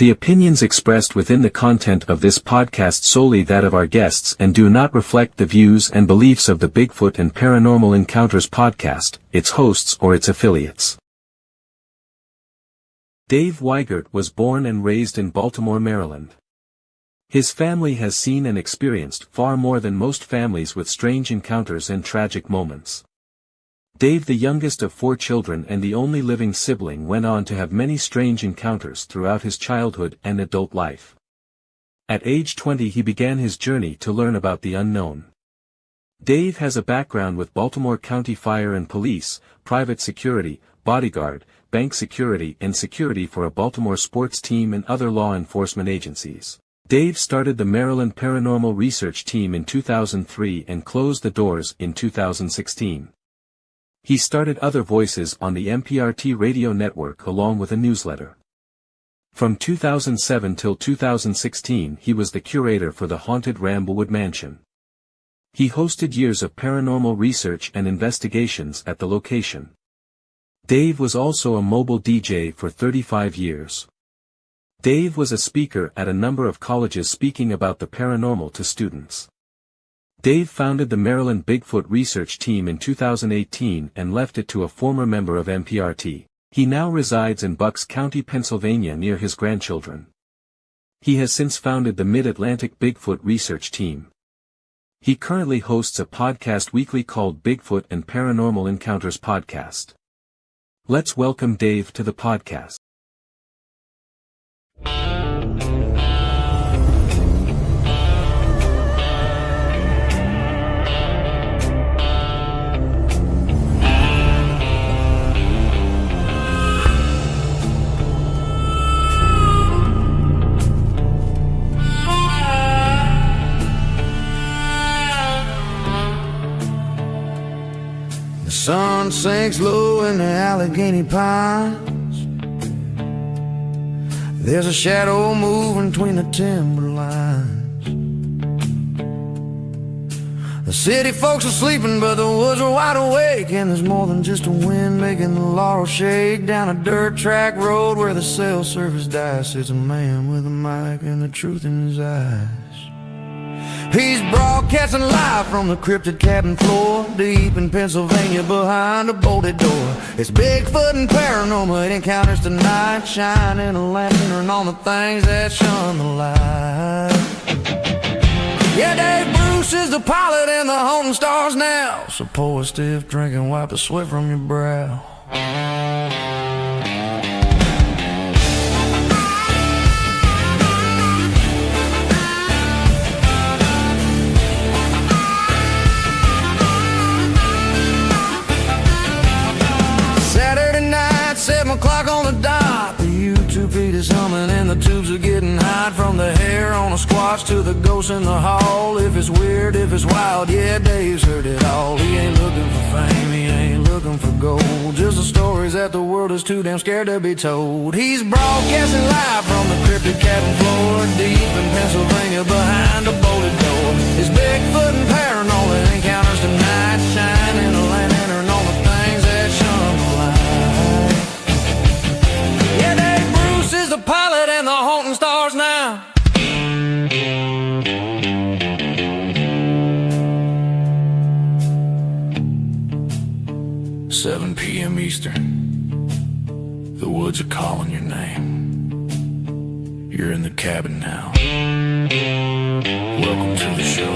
The opinions expressed within the content of this podcast solely that of our guests and do not reflect the views and beliefs of the Bigfoot and Paranormal Encounters podcast, its hosts or its affiliates. Dave Weigert was born and raised in Baltimore, Maryland. His family has seen and experienced far more than most families with strange encounters and tragic moments. Dave, the youngest of 4 children and the only living sibling, went on to have many strange encounters throughout his childhood and adult life. At age 20 he began his journey to learn about the unknown. Dave has a background with Baltimore County Fire and Police, private security, bodyguard, bank security and security for a Baltimore sports team and other law enforcement agencies. Dave started the Maryland Paranormal Research Team in 2003 and closed the doors in 2016. He started Other Voices on the MPRT radio network along with a newsletter. From 2007 till 2016 he was the curator for the haunted Ramblewood Mansion. He hosted years of paranormal research and investigations at the location. Dave was also a mobile DJ for 35 years. Dave was a speaker at a number of colleges speaking about the paranormal to students. Dave founded the Maryland Bigfoot Research Team in 2018 and left it to a former member of MPRT. He now resides in Bucks County, Pennsylvania near his grandchildren. He has since founded the Mid-Atlantic Bigfoot Research Team. He currently hosts a podcast weekly called Bigfoot and Paranormal Encounters Podcast. Let's welcome Dave to the podcast. The sun sinks low in the Allegheny Pines. There's a shadow moving between the timberlines. The city folks are sleeping, but the woods are wide awake. And there's more than just a wind making the laurel shake. Down a dirt track road where the cell service dies sits a man with a mic and the truth in his eyes. He's broadcasting live from the cryptid cabin floor, deep in Pennsylvania behind a bolted door. It's Bigfoot and Paranormal Encounters tonight, shining a lantern on the things that shun the light. Yeah, Dave Bruce is the pilot and the haunting stars now, so pour a stiff drink and wipe the sweat from your brow. Saturday night, 7 o'clock on the dot. The YouTube feed is humming and the tubes are getting hot. From the hair on a squatch to the ghost in the hall. If it's weird, if it's wild, yeah, Dave's heard it all. He ain't looking for fame, he ain't looking for gold. Just the stories that the world is too damn scared to be told. He's broadcasting live from the cryptid cabin floor, deep in Pennsylvania behind a bolted door. It's Bigfoot and Paranormal Encounters tonight, shining a lantern on the things that shun the light. Yeah, Dave Bruce is the pilot and the haunting stars now. 7 p.m. Eastern. The woods are calling your name. You're in the cabin now. Welcome to the show.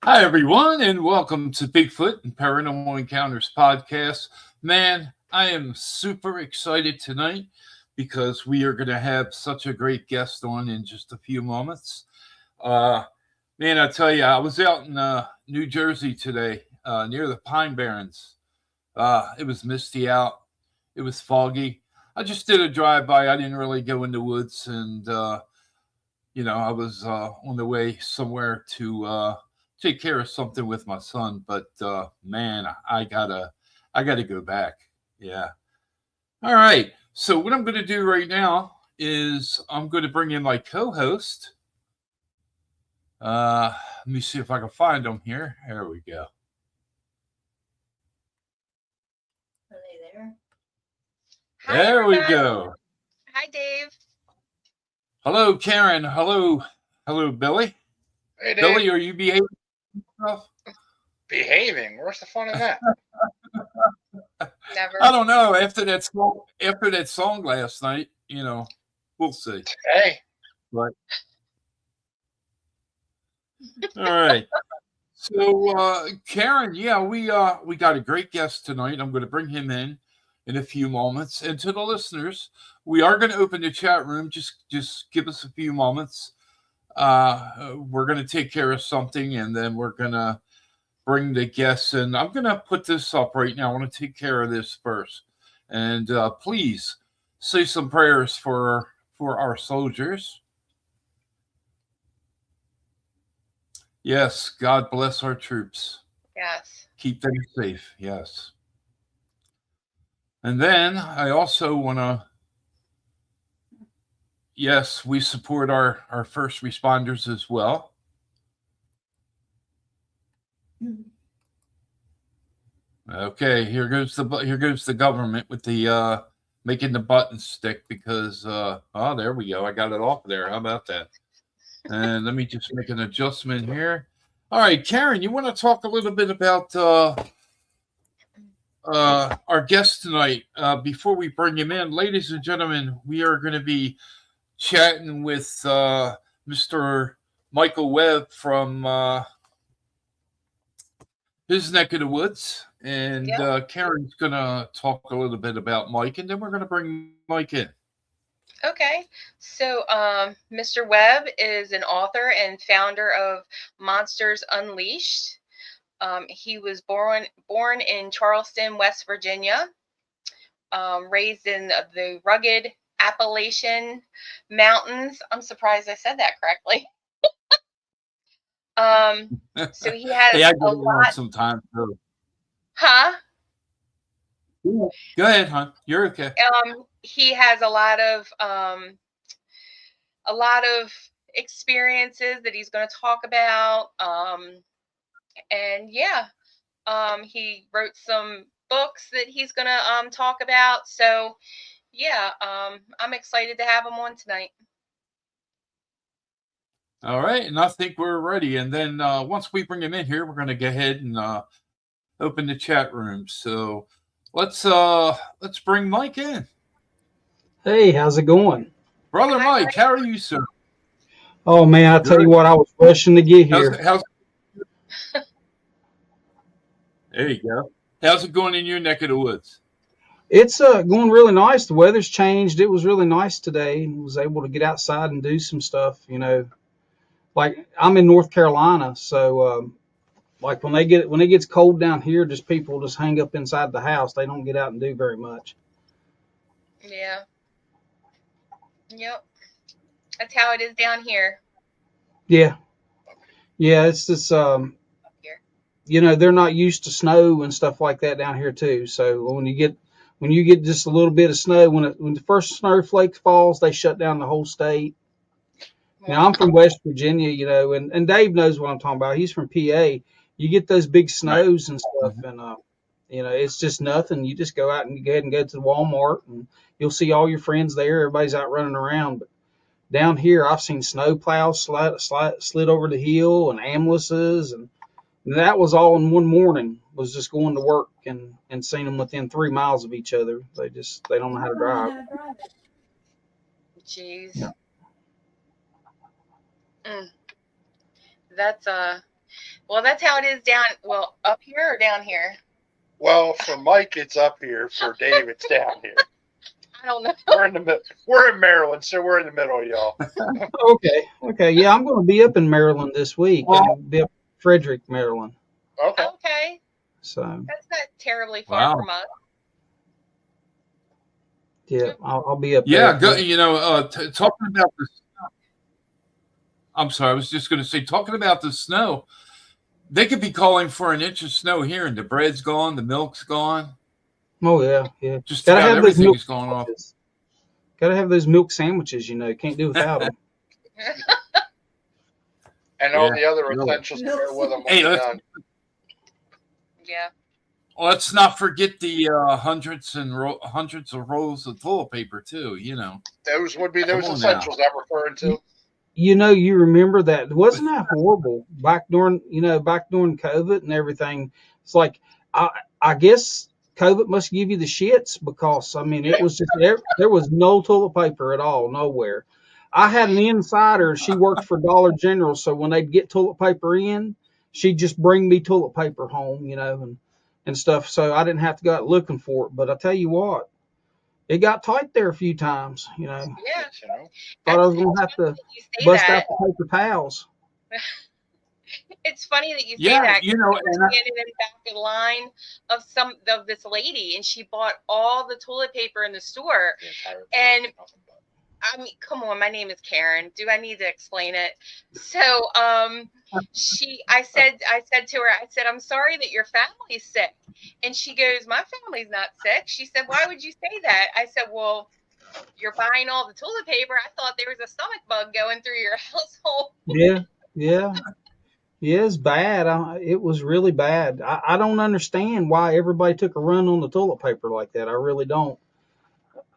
Hi, everyone, and welcome to Bigfoot and Paranormal Encounters podcast. Man, I am super excited tonight because we are going to have such a great guest on in just a few moments. Man, I tell you, I was out in New Jersey today, near the Pine Barrens. It was misty out. It was foggy. I just did a drive by. I didn't really go in the woods, and I was on the way somewhere to take care of something with my son. But man, I gotta go back. Yeah. All right. So what I'm going to do right now is I'm going to bring in my co-host. Let me see if I can find them here. There we go. Are they there? Hi, There we everybody. go. Hi, Dave. Hello, Karen. Hello, Billy. Hey, Dave. Billy, are you behaving yourself? Behaving? Where's the fun in that? Never. I don't know. After that song last night, we'll see. Hey, But all right. So, Karen, yeah, we got a great guest tonight. I'm going to bring him in a few moments. And to the listeners, we are going to open the chat room. Just give us a few moments. We're going to take care of something, and then we're going to bring the guests in. I'm going to put this up right now. I want to take care of this first. And please say some prayers for our soldiers. Yes, God bless our troops. Yes. Keep them safe. Yes. And then I also want to, yes, we support our first responders as well. Okay, here goes the government with the making the button stick because there we go. I got it off there. How about that? And let me just make an adjustment here. All right, Karen, you want to talk a little bit about our guest tonight before we bring him in? Ladies and gentlemen, we are going to be chatting with Mr. Michael Webb from his neck of the woods. And Karen's going to talk a little bit about Mike, and then we're going to bring Mike in. Okay. So, Mr. Webb is an author and founder of Monsters Unleashed. He was born in Charleston, West Virginia, raised in the rugged Appalachian Mountains. I'm surprised I said that correctly. So he has hey, I get a it wrong lot. sometimes. So. Huh? Go ahead, hon. You're okay. He has a lot of experiences that he's going to talk about. And yeah, he wrote some books that he's going to talk about. So yeah, I'm excited to have him on tonight. All right, and I think we're ready. And then once we bring him in here, we're going to go ahead and open the chat room. So let's bring Mike in. Hey, how's it going? Brother Mike, how are you, sir? Oh, man, I tell you what, I was rushing to get here. There you go. How's it going in your neck of the woods? It's going really nice. The weather's changed. It was really nice today. I was able to get outside and do some stuff, Like, I'm in North Carolina, so like when it gets cold down here, people just hang up inside the house. They don't get out and do very much. Yeah. Yep. That's how it is down here. Yeah. Yeah, it's just they're not used to snow and stuff like that down here too. So when you get just a little bit of snow, when the first snowflake falls, they shut down the whole state. Now I'm from West Virginia, and Dave knows what I'm talking about. He's from PA. You get those big snows and stuff, and it's just nothing. You just go out and go ahead and go to the Walmart, and you'll see all your friends there. Everybody's out running around. But down here, I've seen snow plows slid over the hill and ambulances, and that was all in one morning. Was just going to work and seeing them within 3 miles of each other. They don't know how to drive. Jeez. Yeah. That's that's how it is up here or down here. well, for Mike, it's up here. For Dave, it's down here. I don't know. We're in the middle. We're in Maryland, so we're in the middle, y'all. Okay. Yeah, I'm going to be up in Maryland this week. Well- I'll be up in Frederick, Maryland. Okay. Okay, So that's not terribly far Wow. from us. yeah, I'll be up Yeah, there. talking about the snow. I'm sorry, I was just going to say, talking about the snow, they could be calling for an inch of snow here, and the bread's gone, the milk's gone. Oh yeah. Just Gotta about have those everything milk is going off. sandwiches. Gotta have those milk sandwiches. Can't do without them. And all Yeah, the other really. essentials to go with them. Hey, when let's, done. Yeah. let's not forget the hundreds of rolls of toilet paper too. Those would be those Come on essentials I'm referring to. You remember that? Wasn't that horrible back during COVID and everything? It's like I guess COVID must give you the shits because it was just there was no toilet paper at all, nowhere. I had an insider. She worked for Dollar General, so when they'd get toilet paper in, she'd just bring me toilet paper home, and stuff. So I didn't have to go out looking for it. But I tell you what, it got tight there a few times. Yeah. You know? Thought I was gonna have to You say bust that. out the paper towels. It's funny that you say Yeah, that. and I was standing in back in line of this lady, and she bought all the toilet paper in the store. And I mean, come on, my name is Karen. Do I need to explain it? So, I said to her, I'm sorry that your family's sick. And she goes, my family's not sick. She said, why would you say that? I said, well, you're buying all the toilet paper. I thought there was a stomach bug going through your household. Yeah, it's bad. It was really bad. I don't understand why everybody took a run on the toilet paper like that. I really don't.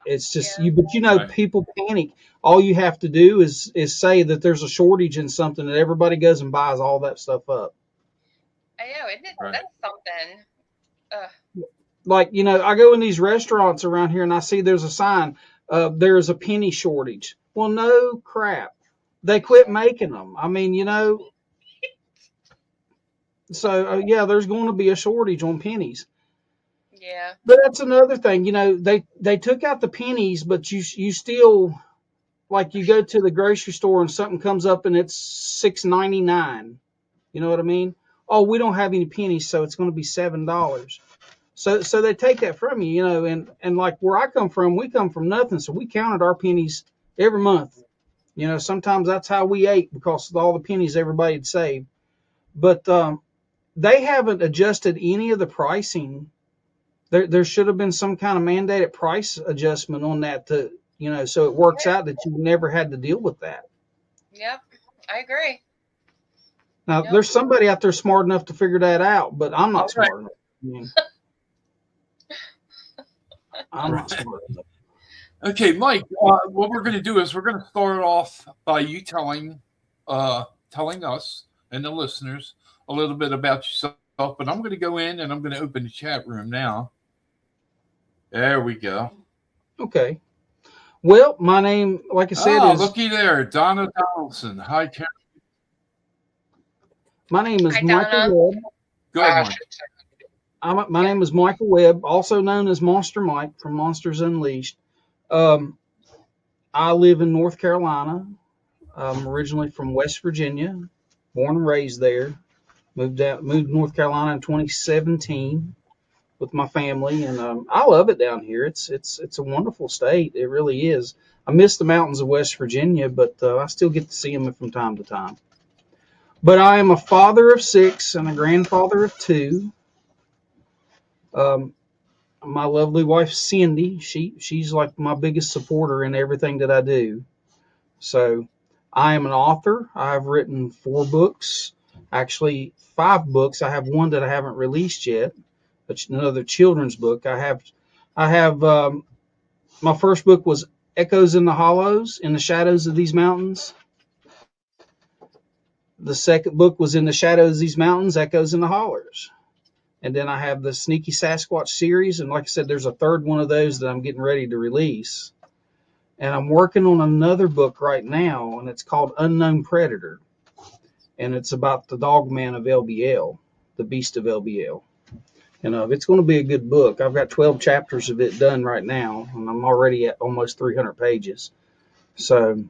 It's just Yeah. but people panic. All you have to do is say that there's a shortage in something, and everybody goes and buys all that stuff up. I know, isn't it? Right. That's something. Like, I go in these restaurants around here and I see there's a sign, there's a penny shortage. Well, no crap. They quit making them. So yeah, there's going to be a shortage on pennies. Yeah. But that's another thing. They took out the pennies, but you still, like, you go to the grocery store and something comes up and it's $6.99. You know what I mean? Oh, we don't have any pennies, so it's going to be $7. So they take that from you, and like where I come from, we come from nothing, so we counted our pennies every month. Sometimes that's how we ate because of all the pennies everybody had saved. But they haven't adjusted any of the pricing. There should have been some kind of mandated price adjustment on that so it works out that you never had to deal with that. Yep. I agree. Now, Yep. there's somebody out there smart enough to figure that out, but I'm not smart enough. I'm not smart enough. Okay, Mike. What we're going to do is we're going to start off by you telling us and the listeners a little bit about yourself. But I'm going to go in and I'm going to open the chat room now. There we go. Okay. Well, my name, like I said, is looky there, Donna Donaldson. Hi, Karen. my name is Hi, Michael Donna. Webb. Go ahead, Mike. My name is Michael Webb, also known as Monster Mike from Monsters Unleashed. I live in North Carolina. I'm originally from West Virginia, born and raised there. Moved to North Carolina in 2017 with my family, and I love it down here. It's a wonderful state. It really is. I miss the mountains of West Virginia, but I still get to see them from time to time. But I am a father of 6 and a grandfather of 2. My lovely wife Cindy, she's like my biggest supporter in everything that I do. So I am an author. I've written 4 books, actually 5 books. I have one that I haven't released yet, but another children's book. I have my first book was Echoes in the Hollows, in the Shadows of These Mountains. The second book was In the Shadows of These Mountains, Echoes in the Hollers. And then I have the Sneaky Sasquatch series. And like I said, there's a third one of those that I'm getting ready to release. And I'm working on another book right now, and it's called Unknown Predator. And it's about the DOGMAN of LBL, the beast of LBL. And it's going to be a good book. I've got 12 chapters of it done right now, and I'm already at almost 300 pages. So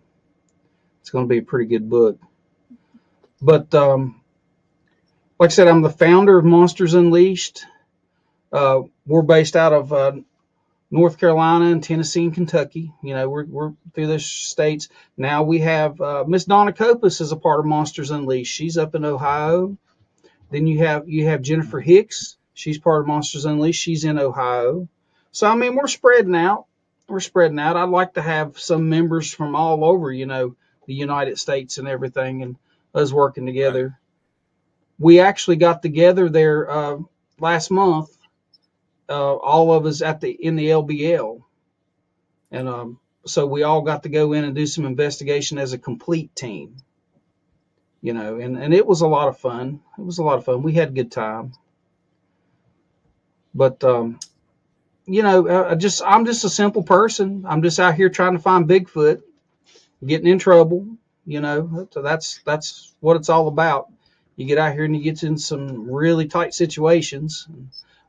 it's going to be a pretty good book. But like I said, I'm the founder of Monsters Unleashed. We're based out of North Carolina and Tennessee and Kentucky. You know, we're through those states. Now we have Miss Donna Copus is a part of Monsters Unleashed. She's up in Ohio. Then you have Jennifer Hicks. She's part of Monsters Unleashed. She's in Ohio. So I mean, we're spreading out. I'd like to have some members from all over, you know, the United States and everything, and us working together. Right. We actually got together there last month. All of us in the LBL, and so we all got to go in and do some investigation as a complete team, you know, and it was a lot of fun. We had a good time, but you know, I'm just a simple person. I'm just out here trying to find Bigfoot, getting in trouble, you know. So that's what it's all about. You get out here and you get in some really tight situations.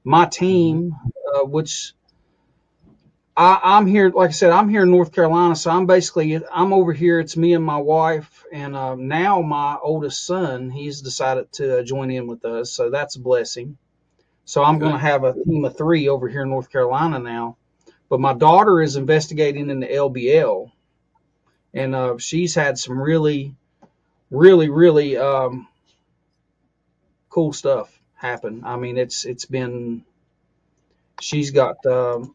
My team, which I'm here, like I said, I'm here in North Carolina, so I'm over here. It's me and my wife, and now my oldest son, he's decided to join in with us, so that's a blessing. So I'm going to have a team of 3 over here in North Carolina now. But my daughter is investigating in the LBL, and she's had some really, really, really cool stuff happen. I mean, she's got an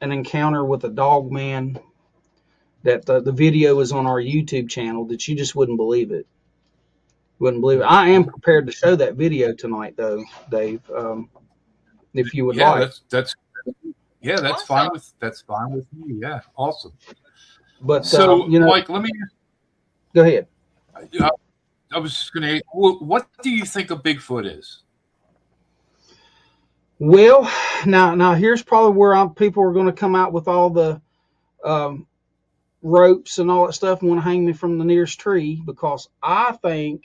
encounter with a DOGMAN that the video is on our YouTube channel that you just wouldn't believe it. I am prepared to show that video tonight, though, Dave. If you would like. That's awesome. That's fine with me. Yeah, awesome. But so, you know, Mike, let me go ahead. I was just going to. What do you think a Bigfoot is? Well, now here's probably where people are going to come out with all the ropes and all that stuff and want to hang me from the nearest tree, because I think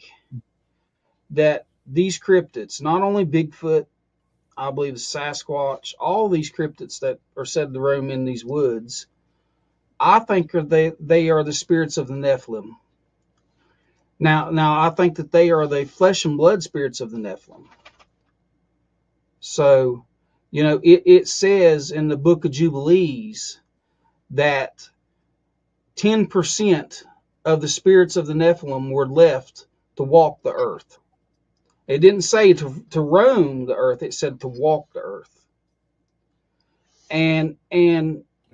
that these cryptids, not only Bigfoot, I believe the Sasquatch, all these cryptids that are said to roam in these woods, I think they are the spirits of the Nephilim. Now I think that they are the flesh and blood spirits of the Nephilim. So, you know, it says in the book of Jubilees that 10% of the spirits of the Nephilim were left to walk the earth. It didn't say to roam the earth. It said to walk the earth. And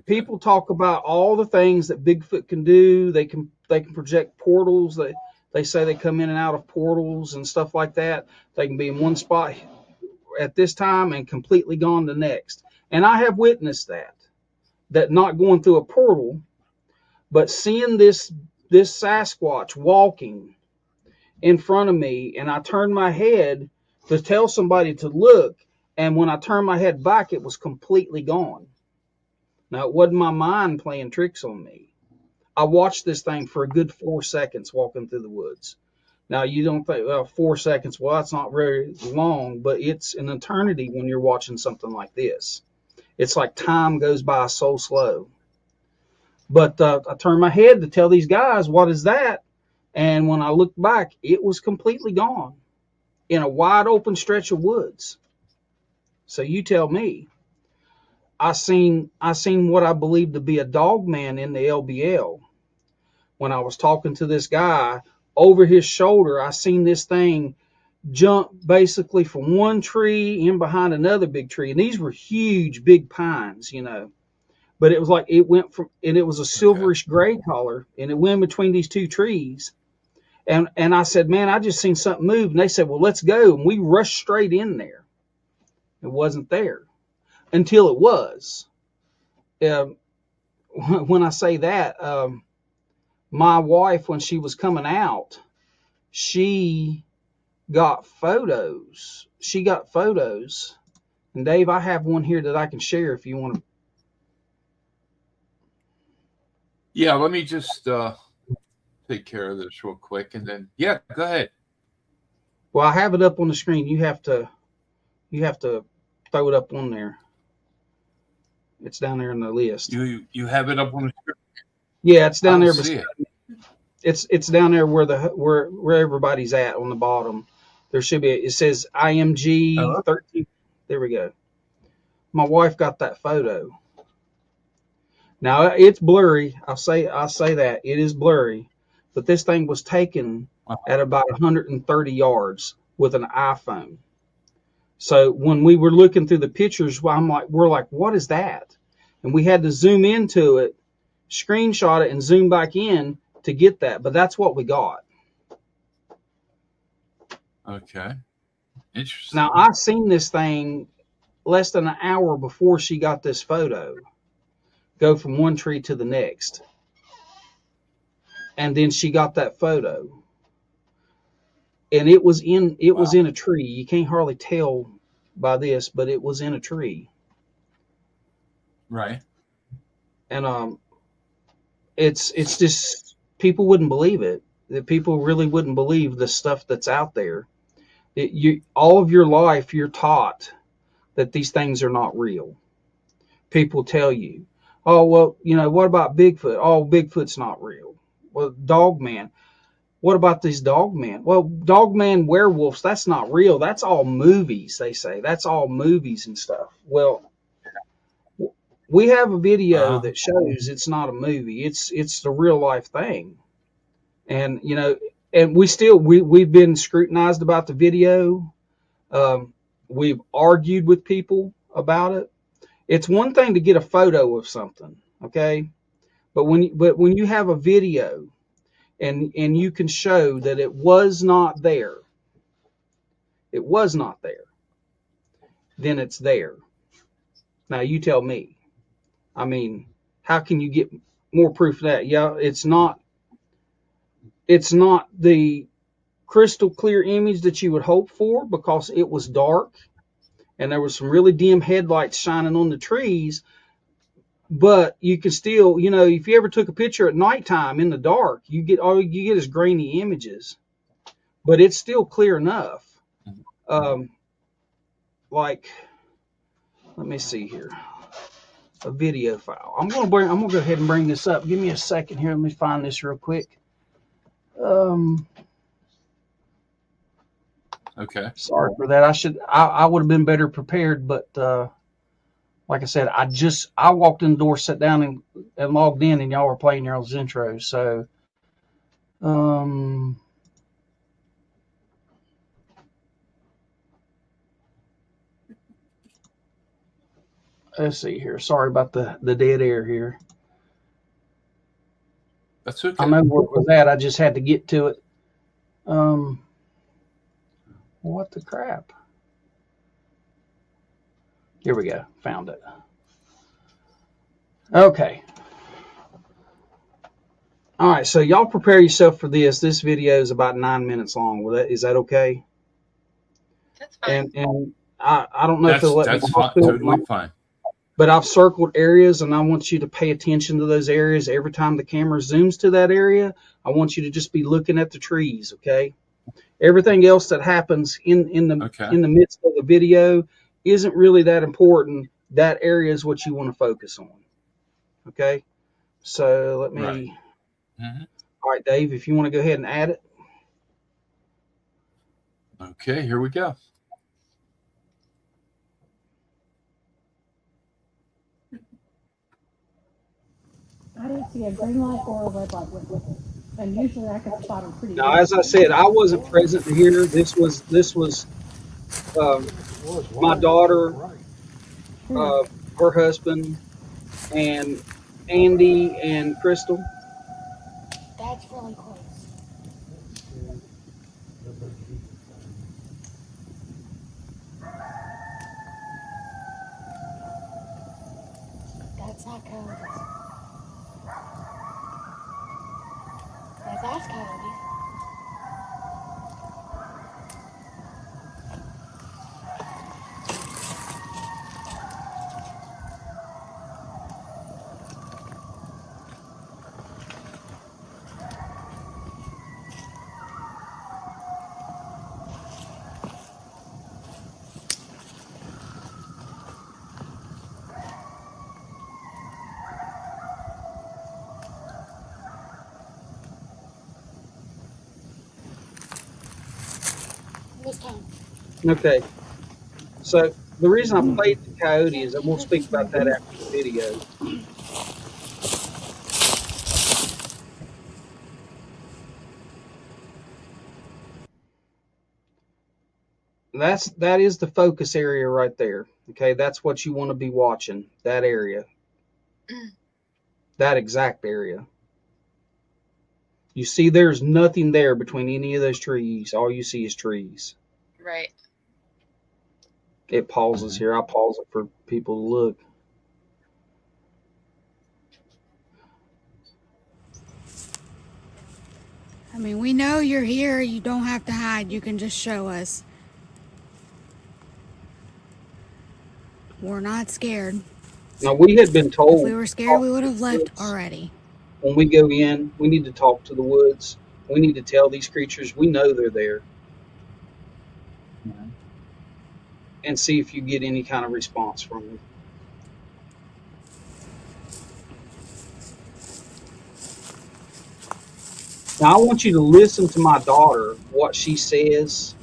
people talk about all the things that Bigfoot can do. They can project portals. They say they come in and out of portals and stuff like that. They can be in one spot at this time and completely gone the next. And I have witnessed that not going through a portal, but seeing this Sasquatch walking in front of me, and I turned my head to tell somebody to look, and when I turned my head back, it was completely gone. Now, it wasn't my mind playing tricks on me. I watched this thing for a good 4 seconds walking through the woods. Now, you don't think, well, 4 seconds, well, that's not very long, but it's an eternity when you're watching something like this. It's like time goes by so slow. But I turned my head to tell these guys, what is that? And when I looked back, it was completely gone in a wide open stretch of woods. So you tell me. I seen what I believed to be a DOGMAN in the LBL. When I was talking to this guy, over his shoulder, I seen this thing jump basically from one tree in behind another big tree. And these were huge, big pines, you know. But it was like it went from, and it was a silverish gray color, and it went between these two trees. And I said, man, I just seen something move. And they said, well, let's go. And we rushed straight in there. It wasn't there until it was. When I say that, my wife, when she was coming out, she got photos. And Dave, I have one here that I can share if you want to. Yeah, let me just take care of this real quick, and then, yeah, go ahead. Well, I have it up on the screen. You have to You have to throw it up on there. It's down there in the list. You have it up on the screen. Yeah, it's I down don't there. see it. It's down there where everybody's at on the bottom. There should be. It says IMG Oh, okay. 13. There we go. My wife got that photo. Now it's blurry. I'll say that it is blurry, but this thing was taken at about 130 yards with an iPhone. So when we were looking through the pictures, we're like, what is that? And we had to zoom into it, screenshot it, and zoom back in to get that. But that's what we got. Okay. Interesting. Now I seen this thing less than an hour before she got this photo. Go from one tree to the next. And then she got that photo. And it was in a tree. You can't hardly tell by this, but it was in a tree. Right. And it's just people wouldn't believe it. That people really wouldn't believe the stuff that's out there. All of your life you're taught that these things are not real. People tell you, oh, well, what about Bigfoot? Oh, Bigfoot's not real. Well, DOGMAN. What about these DOGMAN? Well, DOGMAN werewolves, that's not real. That's all movies, they say. That's all movies and stuff. Well, we have a video that shows it's not a movie. It's the real life thing. And, and we've been scrutinized about the video. We've argued with people about it. It's one thing to get a photo of something, okay? But when you have a video and you can show that it was not there, then it's there. Now you tell me. I mean, how can you get more proof of that? Yeah, it's not the crystal clear image that you would hope for because it was dark and there was some really dim headlights shining on the trees. But you can still, if you ever took a picture at nighttime in the dark, all you get is grainy images, but it's still clear enough. Let me see here, a video file. I'm gonna go ahead and bring this up. Give me a second here. Let me find this real quick. Okay. Sorry for that. I would have been better prepared, but like I said, I walked in the door, sat down, and logged in, and y'all were playing y'all's intro. So, let's see here. Sorry about the dead air here. That's okay. I know where it was at. I just had to get to it. What the crap? Here we go. Found it. Okay. All right. So y'all prepare yourself for this. This video is about 9 minutes long. Is that okay? That's fine. And I don't know if they'll let me talk to it. Totally fine. But I've circled areas, and I want you to pay attention to those areas. Every time the camera zooms to that area, I want you to just be looking at the trees, okay? Everything else that happens in the midst of the video isn't really that important. That area is what you want to focus on, okay? So let me. Right. Mm-hmm. All right, Dave, if you want to go ahead and add it. Okay, here we go. I didn't see a green light or a red light with it. And usually I can spot them pretty Now, good. as I said, I wasn't present here. This was my daughter, her husband, and Andy and Crystal. That's really close. That's not coyotes. That's coyotes. Okay. So the reason I played the coyote is, and we'll speak about that after the video. That is the focus area right there. Okay, that's what you want to be watching. That area, that exact area. You see, there's nothing there between any of those trees. All you see is trees. Right. It pauses here. I pause it for people to look. I mean, we know you're here. You don't have to hide. You can just show us. We're not scared. Now, we had been told, If we were scared, we would have left already. when we go in, we need to talk to the woods. We need to tell these creatures we know they're there, and see if you get any kind of response from them. Now, I want you to listen to my daughter, what she says.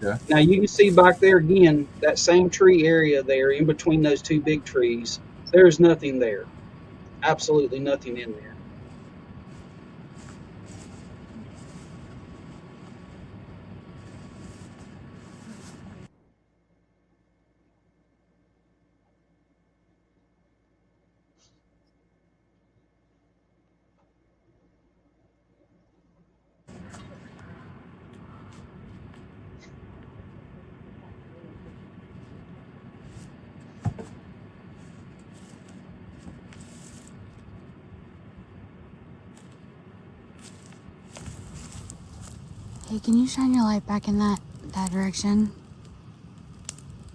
Okay. Now, you can see back there again, that same tree area there, in between those two big trees, there's nothing there. Absolutely nothing in there. Hey, can you shine your light back in that direction?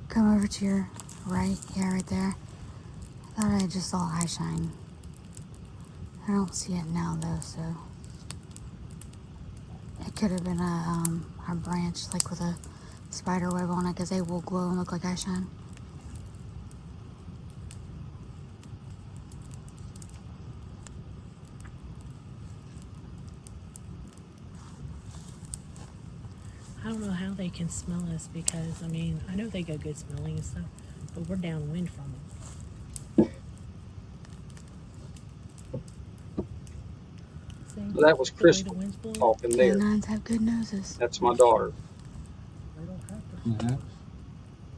Come over to your right. Yeah, right there. I thought I just saw eye shine. I don't see it now though, so it could have been a branch like with a spider web on it, because they will glow and look like eye shine. I don't know how they can smell us, because, I mean, I know they got good smelling and stuff, but we're downwind from them. See? So that was The way Crystal the wind's blowing. talking there. Canines have good noses. That's my daughter. They don't have to. Mhm.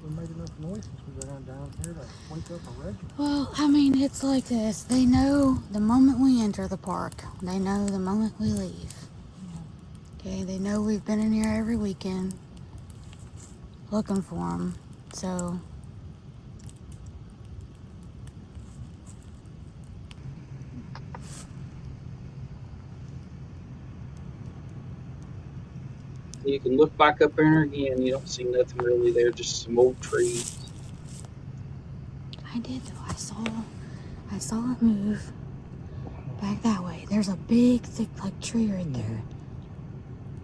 We made enough noise since we got down here to wake up a regiment. Well, I mean, it's like this. They know the moment we enter the park. They know the moment we leave. Okay, they know we've been in here every weekend looking for them. So, You can look back up there again. You don't see nothing really there, just some old trees. I did though. I saw it move back that way. There's a big, thick, like tree right there.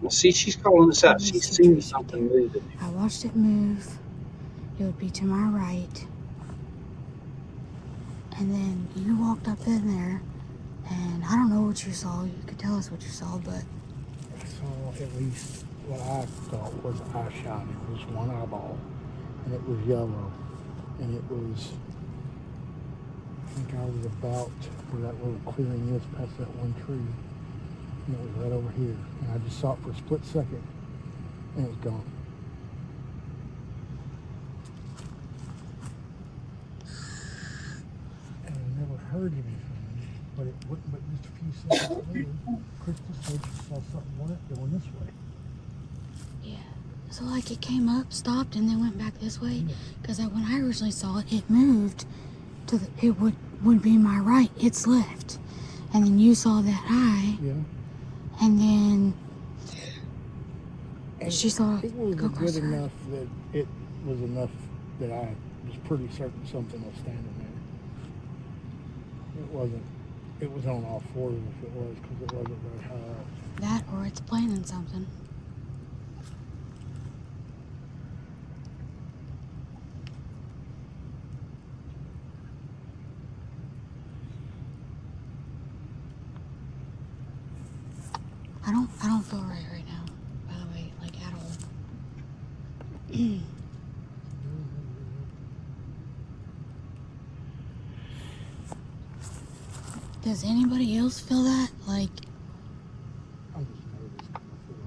Well, see, she's calling us out. Let me She's see seen trees something right there. moving. I watched it move. It would be to my right. And then you walked up in there, and I don't know what you saw. You could tell us what you saw, but I saw at least what I thought was eye shine. It was one eyeball, and it was yellow, and it was, I think I was about where that little clearing is past that one tree, and it was right over here. And I just saw it for a split second, and it was gone. And I never heard anything, but it wouldn't but just a few seconds later, Crystal said she saw something going this way. yeah. So like it came up, stopped, and then went back this way. Because when I originally saw it, it moved to the, it would be my right. It's left, and then you saw that eye, Yeah. and then And she saw it was go good closer. enough that it was enough that I was pretty certain something was standing there. It wasn't. It was on all fours if it was, because it wasn't very high up. That or it's planning something. I don't feel right now, by does anybody else feel that? Like, I'm just nervous 'cause I feel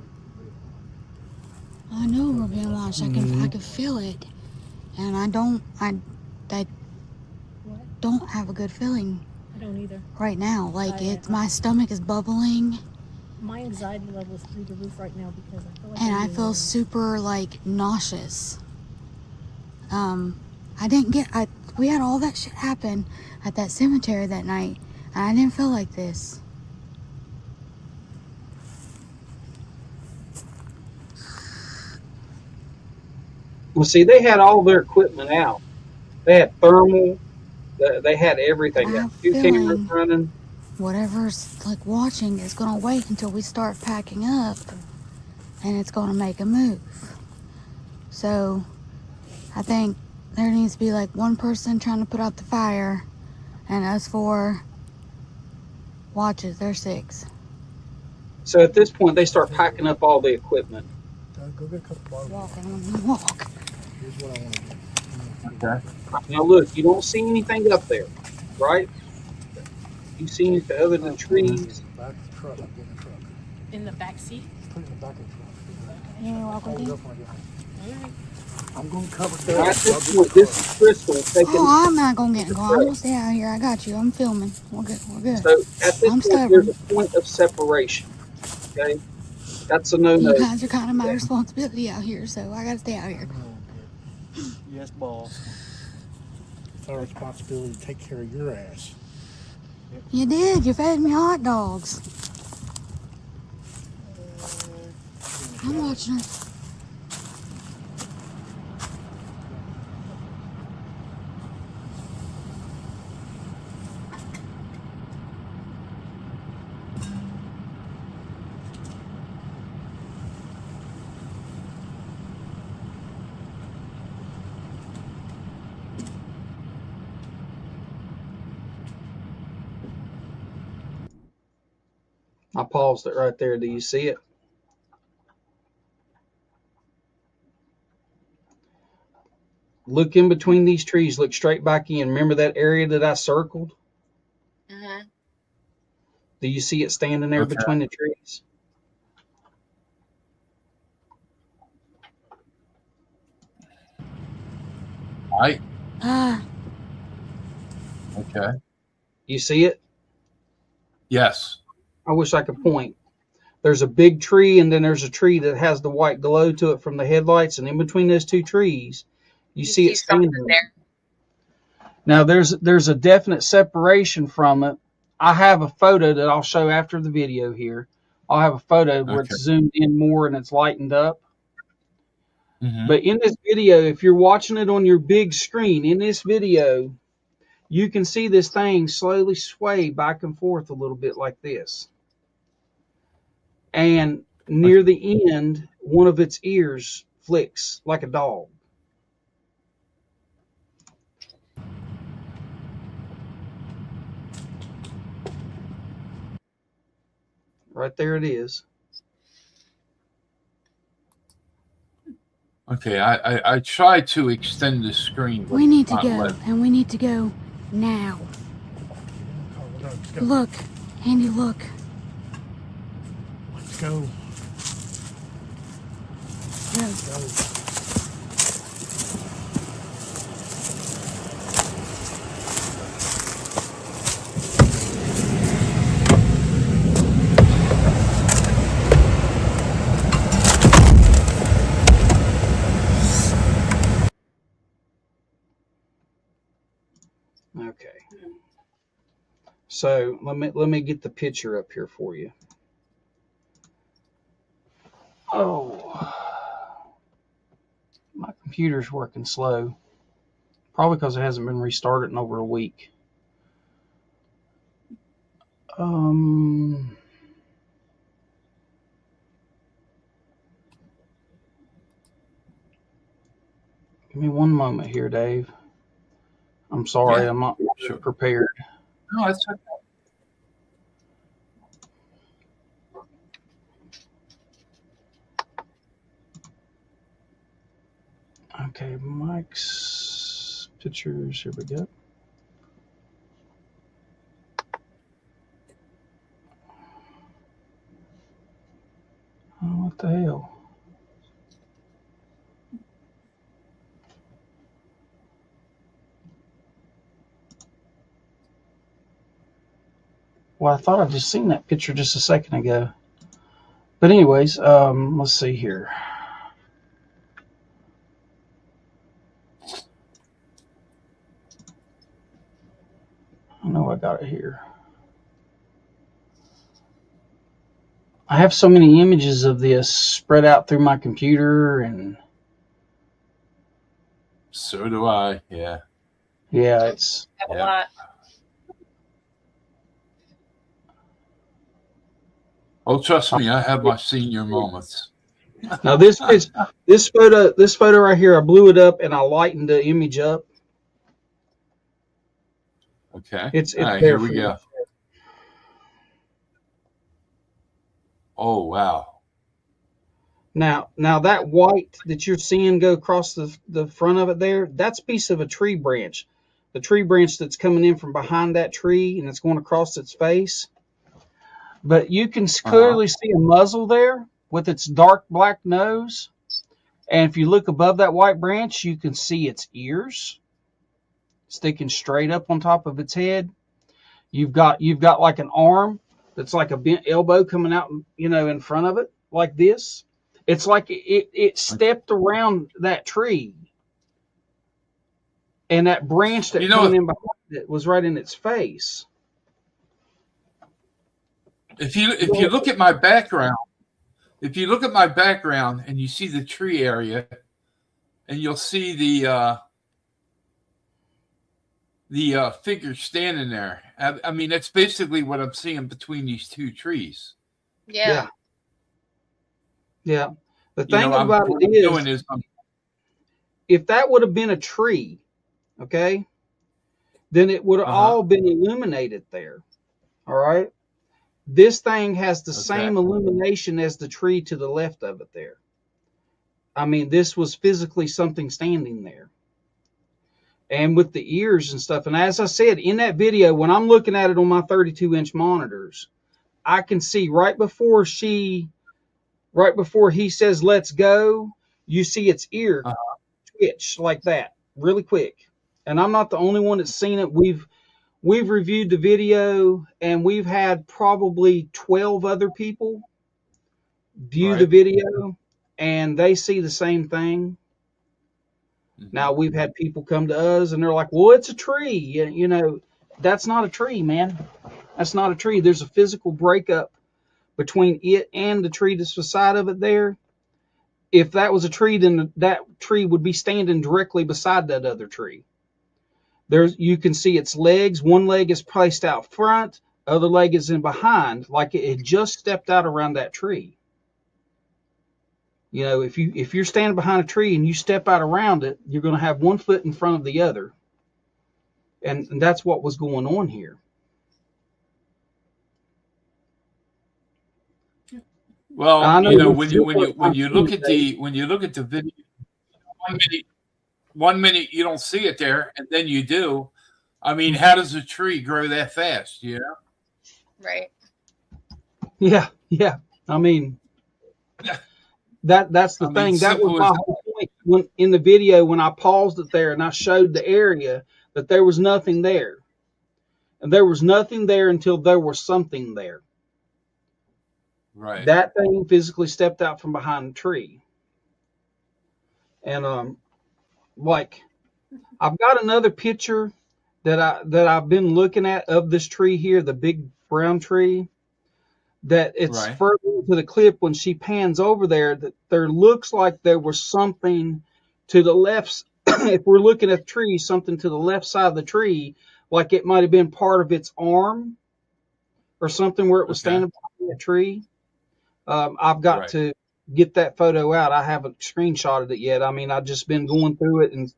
like I know we're being watched. I can feel it, and I don't have a good feeling I don't either. right now. Like my stomach is bubbling, My anxiety level is through the roof right now because I feel like and I'm I being feel watched. super like nauseous. We had all that shit happen at that cemetery that night, and I didn't feel like this. Well, see, they had all their equipment out. They had thermal. They had everything. I Got have a 2 cameras feeling running. whatever's like watching is gonna wait until we start packing up, and it's gonna make a move. So I think there needs to be like one person trying to put out the fire, and us 4 watches. There's 6. So at this point, they start packing up all the equipment. go get a couple bottles. Walking when we walk. Here's what I want to do. Okay. Now, look, you don't see anything up there, right? You see anything other than trees? Back of the truck. Get in the truck. In the back seat? Put it in the back of the truck. You want me to walk with Hold it you? up when I get home. All right. I'm going to cover Now, that. at this point, this is Crystal taking. Oh, I'm not gonna get in the car. I'm gonna stay out here. I got you. I'm filming. We're good. We're good. So at this I'm point, there's stubborn. a point of separation. Okay, that's a You no-no. guys are kind of my responsibility out here, so I gotta stay out here. Yes, boss. It's our responsibility to take care of your ass. You did. You fed me hot dogs. I'm watching her. I paused it right there. Do you see it? Look in between these trees. Look straight back in. Remember that area that I circled? Mhm. Do you see it standing there Okay. between the trees? Right. Ah, Okay. You see it? Yes. I wish I could point. There's a big tree, and then there's a tree that has the white glow to it from the headlights, and in between those 2 trees, you see it something standing there. Now there's a definite separation from it. I have a photo that I'll show after the video here. I'll have a photo where Okay. it's zoomed in more and it's lightened up. Hmm. But in this video, if you're watching it on your big screen, in this video, you can see this thing slowly sway back and forth a little bit like this. And near the end, one of its ears flicks like a dog. Right there it is. Okay. I tried to extend the screen. But we need to not go, let- and we need to go now. Let's go. Look, Andy, look. Let's go. Go. Go. Okay. So let me get the picture up here for you. Oh, my computer's working slow. Probably because it hasn't been restarted in over a week. Give me one moment here, Dave. I'm sorry, Yeah, I'm not sure. prepared. No, that's okay. Okay, Mike's pictures. Here we go. What the hell? Well, I thought I just seen that picture just a second ago. But anyways, let's see here. I know I got it here. I have so many images of this spread out through my computer, and So do I. Yeah. yeah, it's Have a Yeah. lot. Oh, trust me, I have my senior moments. now this photo right here. I blew it up and I lightened the image up. Okay. It's All right, there here we for go. you. Oh, wow. Now that white that you're seeing go across the front of it there, that's a piece of a tree branch. The tree branch that's coming in from behind that tree and it's going across its face. But you can clearly see a muzzle there with its dark black nose. And if you look above that white branch, you can see its ears sticking straight up on top of its head. You've got like an arm that's like a bent elbow coming out, in front of it like this. It's like it stepped around that tree, and that branch that coming in behind it was right in its face. If you look at my background, and you see the tree area, and you'll see the figure standing there. I mean, that's basically what I'm seeing between these two trees. Yeah. Yeah. The thing about it is, if that would have been a tree, okay, then it would have all been illuminated there. All right. This thing has the same illumination as the tree to the left of it there. I mean, this was physically something standing there. And with the ears and stuff. And as I said, in that video, when I'm looking at it on my 32-inch monitors, I can see right before he says, let's go, you see its ear twitch like that really quick. And I'm not the only one that's seen it. We've reviewed the video, and we've had probably 12 other people view the video, and they see the same thing. Now, we've had people come to us, and they're like, well, it's a tree. That's not a tree, man. That's not a tree. There's a physical breakup between it and the tree that's beside of it there. If that was a tree, then that tree would be standing directly beside that other tree. You can see its legs. One leg is placed out front, other leg is in behind, like it had just stepped out around that tree. If you're standing behind a tree and you step out around it, you're going to have one foot in front of the other, and that's what was going on here. Well, when you look at the video, 1 minute you don't see it there, and then you do. I mean, how does a tree grow that fast? Right. Yeah. I mean, that's the thing. That was my whole point in the video when I paused it there and I showed the area that there was nothing there, and there was nothing there until there was something there. Right. That thing physically stepped out from behind the tree. And I've got another picture that I've been looking at of this tree here, the big brown tree, that it's further into the clip when she pans over there, that there looks like there was something to the left. If we're looking at the tree, something to the left side of the tree, like it might have been part of its arm or something where it was standing behind the tree. I've got to get that photo out. I haven't screenshotted it yet. I mean, I've just been going through it and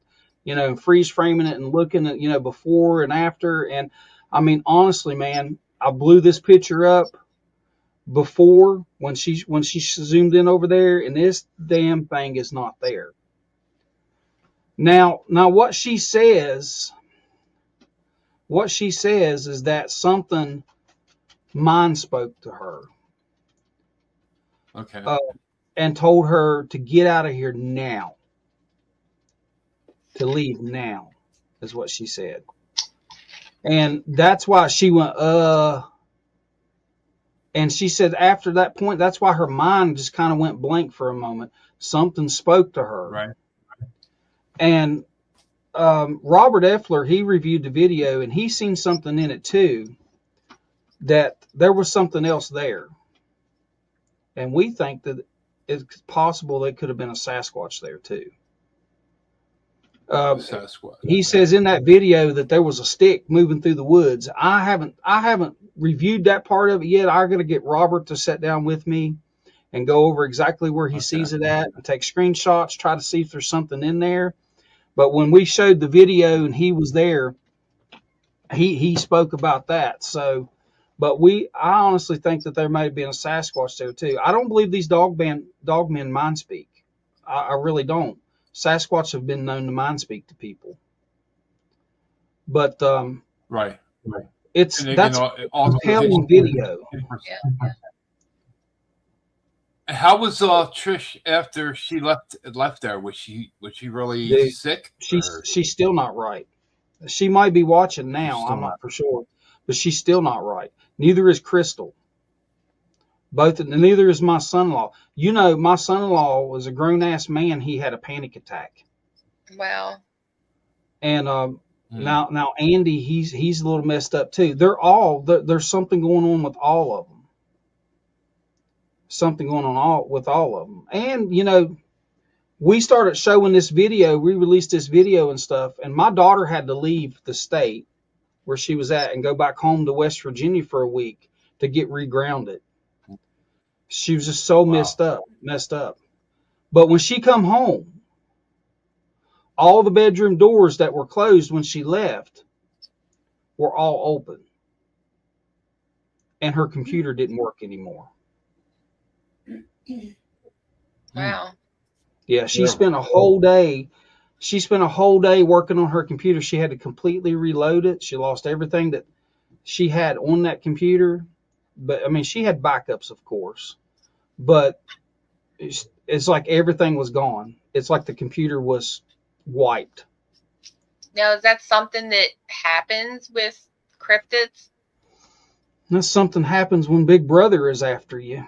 freeze framing it and looking at, before and after. And I mean, honestly, man, I blew this picture up before when she zoomed in over there, and this damn thing is not there. Now what she says is that something mind spoke to her. Okay. and told her to get out of here now, to leave now, is what she said. And that's why she went, and she said after that point, that's why her mind just kind of went blank for a moment. Something spoke to her. Right. And Robert Effler, he reviewed the video, and he seen something in it too, that there was something else there. And we think that it's possible there could have been a Sasquatch there too. Sasquatch. He says in that video that there was a stick moving through the woods. I haven't reviewed that part of it yet. I'm going to get Robert to sit down with me and go over exactly where he sees it at and take screenshots, try to see if there's something in there. But when we showed the video and he was there, he spoke about that. So, but I honestly think that there may have been a Sasquatch there too. I don't believe these dogmen mind speak. I really don't. Sasquatch have been known to mind speak to people. But right. That's a compelling video. Yeah. How was Trish after she left there? Was she really sick? She's still not right. She might be watching now. I'm not for sure, but she's still not right. Neither is Crystal. Neither is my son-in-law. You know, my son-in-law was a grown-ass man. He had a panic attack. Wow. And now Andy, he's a little messed up too. There's something going on with all of them. Something going on with all of them. And, you know, we started showing this video. We released this video and stuff. And my daughter had to leave the state where she was at and go back home to West Virginia for a week to get regrounded. She was just so messed up. But when she come home, all the bedroom doors that were closed when she left were all open. And her computer didn't work anymore. Wow. Yeah, she spent a whole day. She spent a whole day working on her computer. She had to completely reload it. She lost everything that she had on that computer. But I mean, she had backups, of course. But it's like everything was gone. It's like the computer was wiped. Now, is that something that happens with cryptids? That's something happens when Big Brother is after you.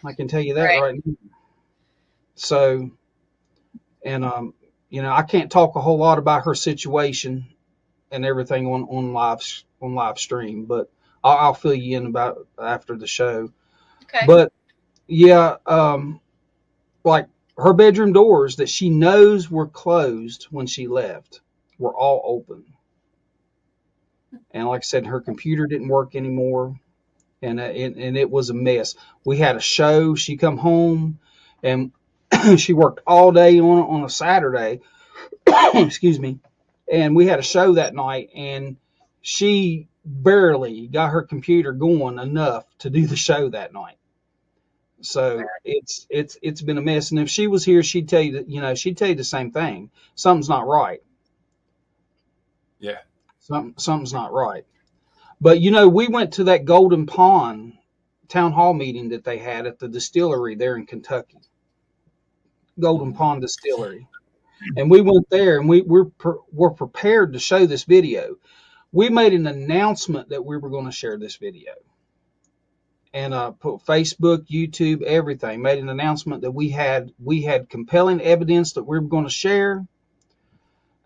I can tell you that right now. So, and you know, I can't talk a whole lot about her situation and everything on live stream, but I'll fill you in about after the show. Okay. But yeah, like her bedroom doors that she knows were closed when she left were all open. And like I said, her computer didn't work anymore. And it was a mess. We had a show. She come home and she worked all day on a Saturday. Excuse me. And we had a show that night, and she barely got her computer going enough to do the show that night. So it's been a mess. And if she was here, she'd tell you that, you know, she'd tell you the same thing. Something's not right. Yeah. Something's not right. But, you know, we went to that Golden Pond town hall meeting that they had at the distillery there in Kentucky. Golden Pond Distillery. And we went there, and we're prepared to show this video. We made an announcement that we were going to share this video. And put Facebook, YouTube, everything. Made an announcement that we had compelling evidence that we were going to share.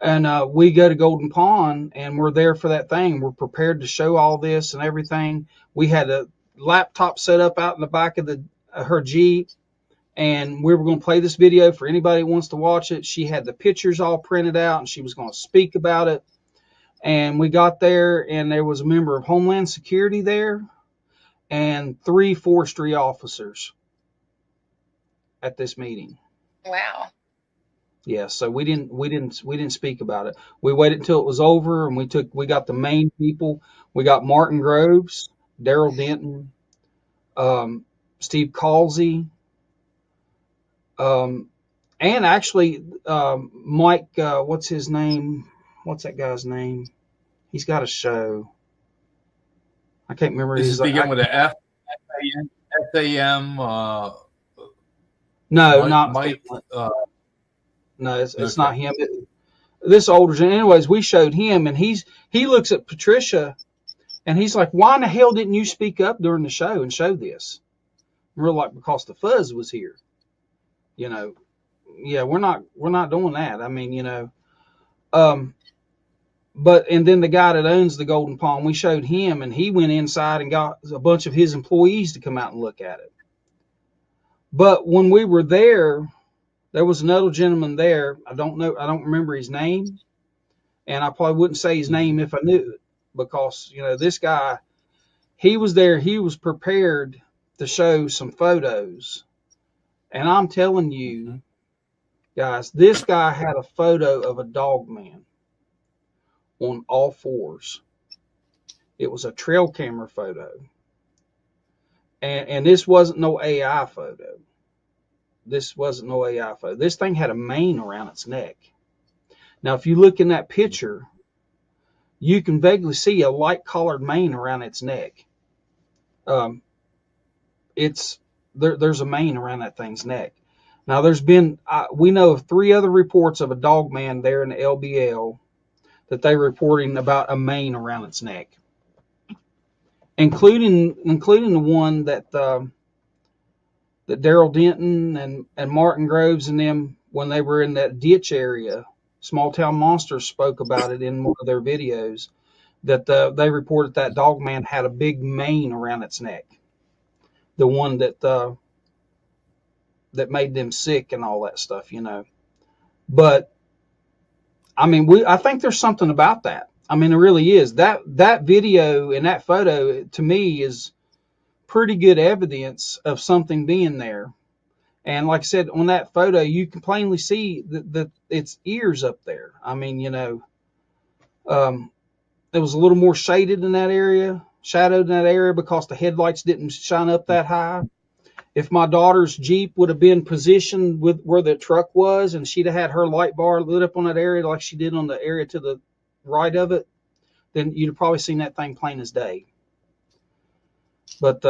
And we go to Golden Pond, and we're there for that thing. We're prepared to show all this and everything. We had a laptop set up out in the back of her Jeep, and we were going to play this video for anybody who wants to watch it. She had the pictures all printed out, and she was going to speak about it. And we got there, and there was a member of Homeland Security there and 3 forestry officers at this meeting. Wow. Yeah, so we didn't speak about it. We waited until it was over, and we got the main people. We got Martin Groves, Daryl Denton, Steve Calsey, and actually Mike. What's his name? What's that guy's name? He's got a show. I can't remember. This is begin with an F, S-A-M. No, not Mike. no, it's Okay. not him. This older gentleman. Anyways, we showed him, and he looks at Patricia, and he's like, "Why in the hell didn't you speak up during the show and show this?" And we're like, "Because the fuzz was here." You know, yeah, we're not doing that. I mean, you know, but and then the guy that owns the Golden Palm, we showed him, and he went inside and got a bunch of his employees to come out and look at it. But when we were there was another gentleman there. I don't remember his name, and I probably wouldn't say his name if I knew it, because you know this guy, he was there, he was prepared to show some photos, and I'm telling you, guys, this guy had a photo of a dog man on all fours. It was a trail camera photo, and this wasn't no AI photo. This wasn't no AI photo. This thing had a mane around its neck. Now, if you look in that picture, you can vaguely see a light-colored mane around its neck. There's a mane around that thing's neck. Now, we know of 3 other reports of a dog man there in the LBL that they're reporting about a mane around its neck, including the one that Daryl Denton and Martin Groves and them, when they were in that ditch area, Small Town Monsters spoke about it in one of their videos, that they reported that dog man had a big mane around its neck, the one that made them sick and all that stuff, you know. But I mean, I think there's something about that. I mean, it really is. That video and that photo to me is pretty good evidence of something being there. And like I said, on that photo, you can plainly see that its ears up there. I mean, you know, it was a little more shadowed in that area because the headlights didn't shine up that high. If my daughter's Jeep would have been positioned with where the truck was, and she'd have had her light bar lit up on that area like she did on the area to the right of it, then you'd have probably seen that thing plain as day. But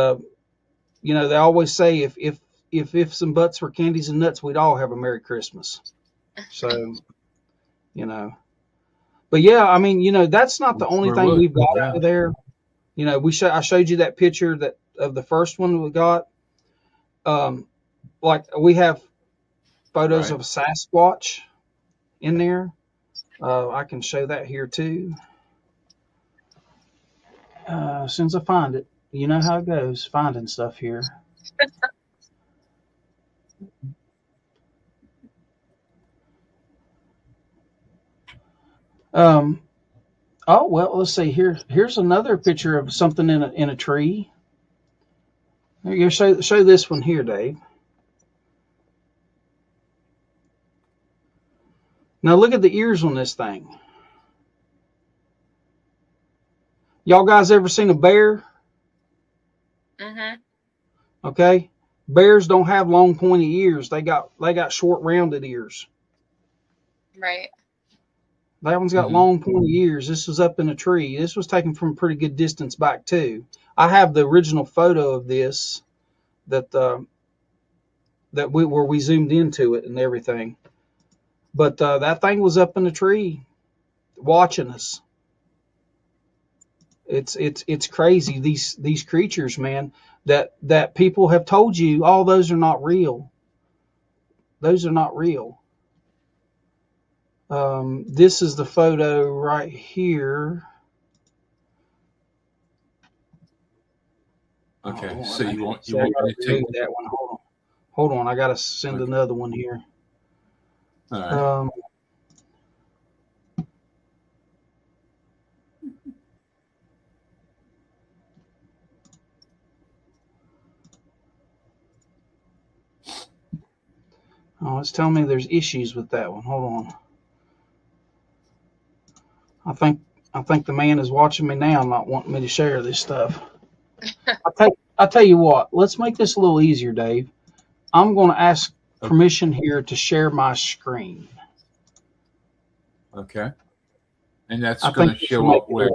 you know, they always say if ifs and buts were candies and nuts, we'd all have a Merry Christmas. So, you know, but yeah, I mean, you know, that's not the only thing we've got out of there. You know, I showed you that picture of the first one we got. Like we have photos of a Sasquatch in there. I can show that here too. As soon as I find it, you know how it goes, finding stuff here. Oh well, let's see here. Here's another picture of something in a tree. There you go. Show this one here, Dave. Now look at the ears on this thing. Y'all guys ever seen a bear? Mm-hmm. Okay. Bears don't have long pointy ears. They got short rounded ears. Right. That one's got long pointy ears. This was up in a tree. This was taken from a pretty good distance back too. I have the original photo of this where we zoomed into it and everything. But that thing was up in a tree watching us. It's crazy. These creatures, man, that people have told you, oh, those are not real. Those are not real. This is the photo right here. Okay, Oh, so you want me to take that one? Hold on. I gotta send another one here. All right. Oh, it's telling me there's issues with that one. Hold on. I think the man is watching me now, not wanting me to share this stuff. I'll tell you what. Let's make this a little easier, Dave. I'm going to ask permission here to share my screen. Okay. And that's going to show up where?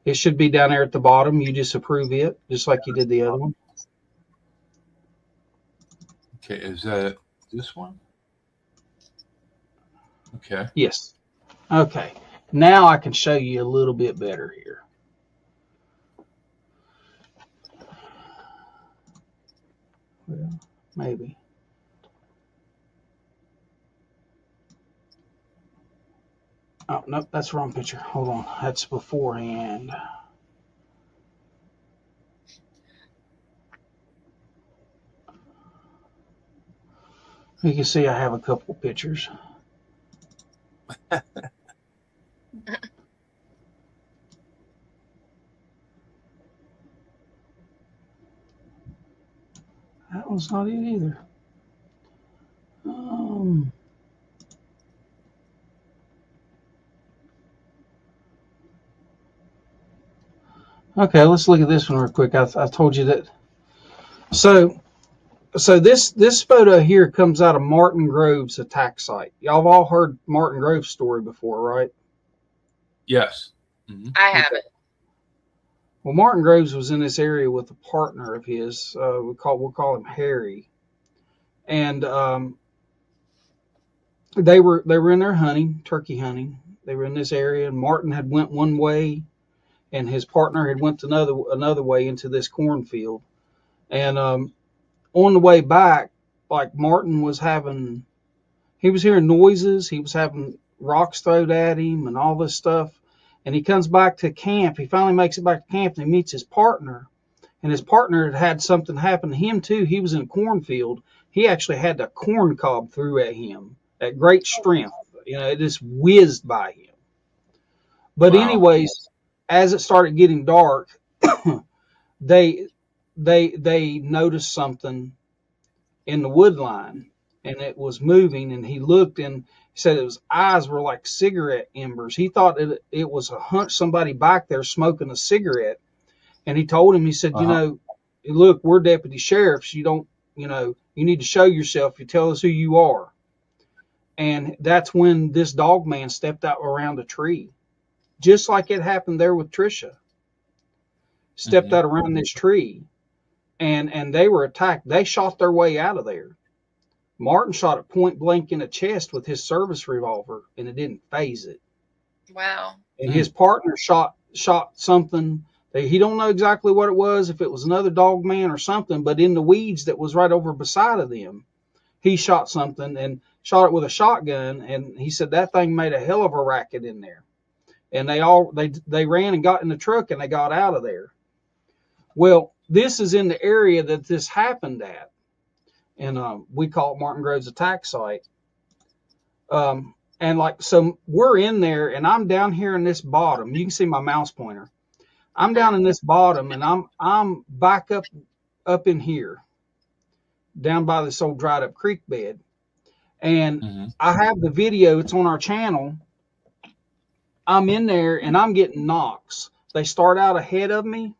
It should be down there at the bottom. You just approve it, just like you did the other one. Okay, is that this one? Okay. Yes. Okay. Now I can show you a little bit better here. Well, maybe. Oh, nope, that's the wrong picture. Hold on. That's beforehand. You can see I have a couple pictures. That one's not it either. Okay, let's look at this one real quick. I told you that. So this photo here comes out of Martin Grove's attack site. Y'all have all heard Martin Grove's story before, right? Yes. I haven't. Well, Martin Groves was in this area with a partner of his. We'll call him Harry, and they were in there hunting, turkey hunting. They were in this area, and Martin had went one way, and his partner had went another way into this cornfield. And on the way back, like Martin he was hearing noises. He was having rocks thrown at him and all this stuff. And he comes back to camp. He finally makes it back to camp, and he meets his partner. And his partner had something happen to him too. He was in a cornfield. He actually had the corn cob through at him at great strength. It just whizzed by him. But Wow. anyways, as it started getting dark, they noticed something in the wood line, and it was moving. And he looked, and he said his eyes were like cigarette embers. He thought it was somebody back there smoking a cigarette. And he told him, he said, look, we're deputy sheriffs. You don't, you need to show yourself. You tell us who you are. And that's when this dog man stepped out around a tree, just like it happened there with Trisha. Stepped out around this tree, and they were attacked. They shot their way out of there. Martin shot it point blank in the chest with his service revolver, and it didn't phase it. Wow. And his partner shot something. He don't know exactly what it was, if it was another dog man or something, but in the weeds that was right over beside of them, he shot something and shot it with a shotgun. And he said that thing made a hell of a racket in there. And they ran and got in the truck, and they got out of there. Well, this is in the area that this happened at. And we call it Martin Grove's attack site. So we're in there, and I'm down here in this bottom. You can see my mouse pointer. I'm down in this bottom, and I'm back up in here, down by this old dried up creek bed. And I have the video. It's on our channel. I'm in there, and I'm getting knocks. They start out ahead of me.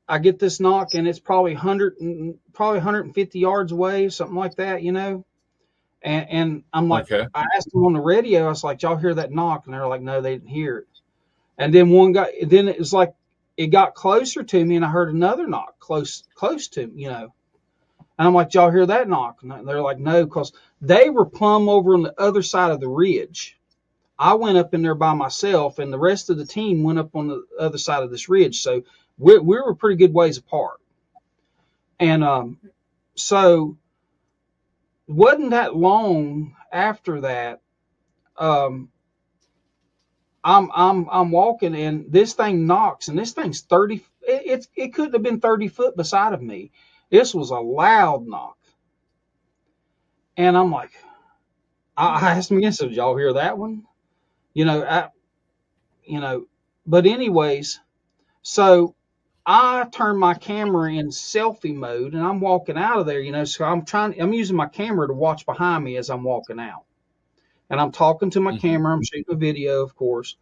I get this knock, and it's probably 150 yards away, something like that, And I'm like, I asked them on the radio. I was like, "Y'all hear that knock?" And they're like, "No, they didn't hear it." And then then it was like it got closer to me, and I heard another knock close to me, And I'm like, "Y'all hear that knock?" And they're like, "No," because they were plumb over on the other side of the ridge. I went up in there by myself, and the rest of the team went up on the other side of this ridge. So we were a pretty good ways apart. And so wasn't that long after that, I'm walking, and this thing knocks, and this thing's 30. It couldn't have been 30 foot beside of me. This was a loud knock, and I'm like, I asked him again. So did y'all hear that one? But anyways, so I turned my camera in selfie mode, and I'm walking out of there, so I'm using my camera to watch behind me as I'm walking out. And I'm talking to my camera. I'm shooting a video, of course.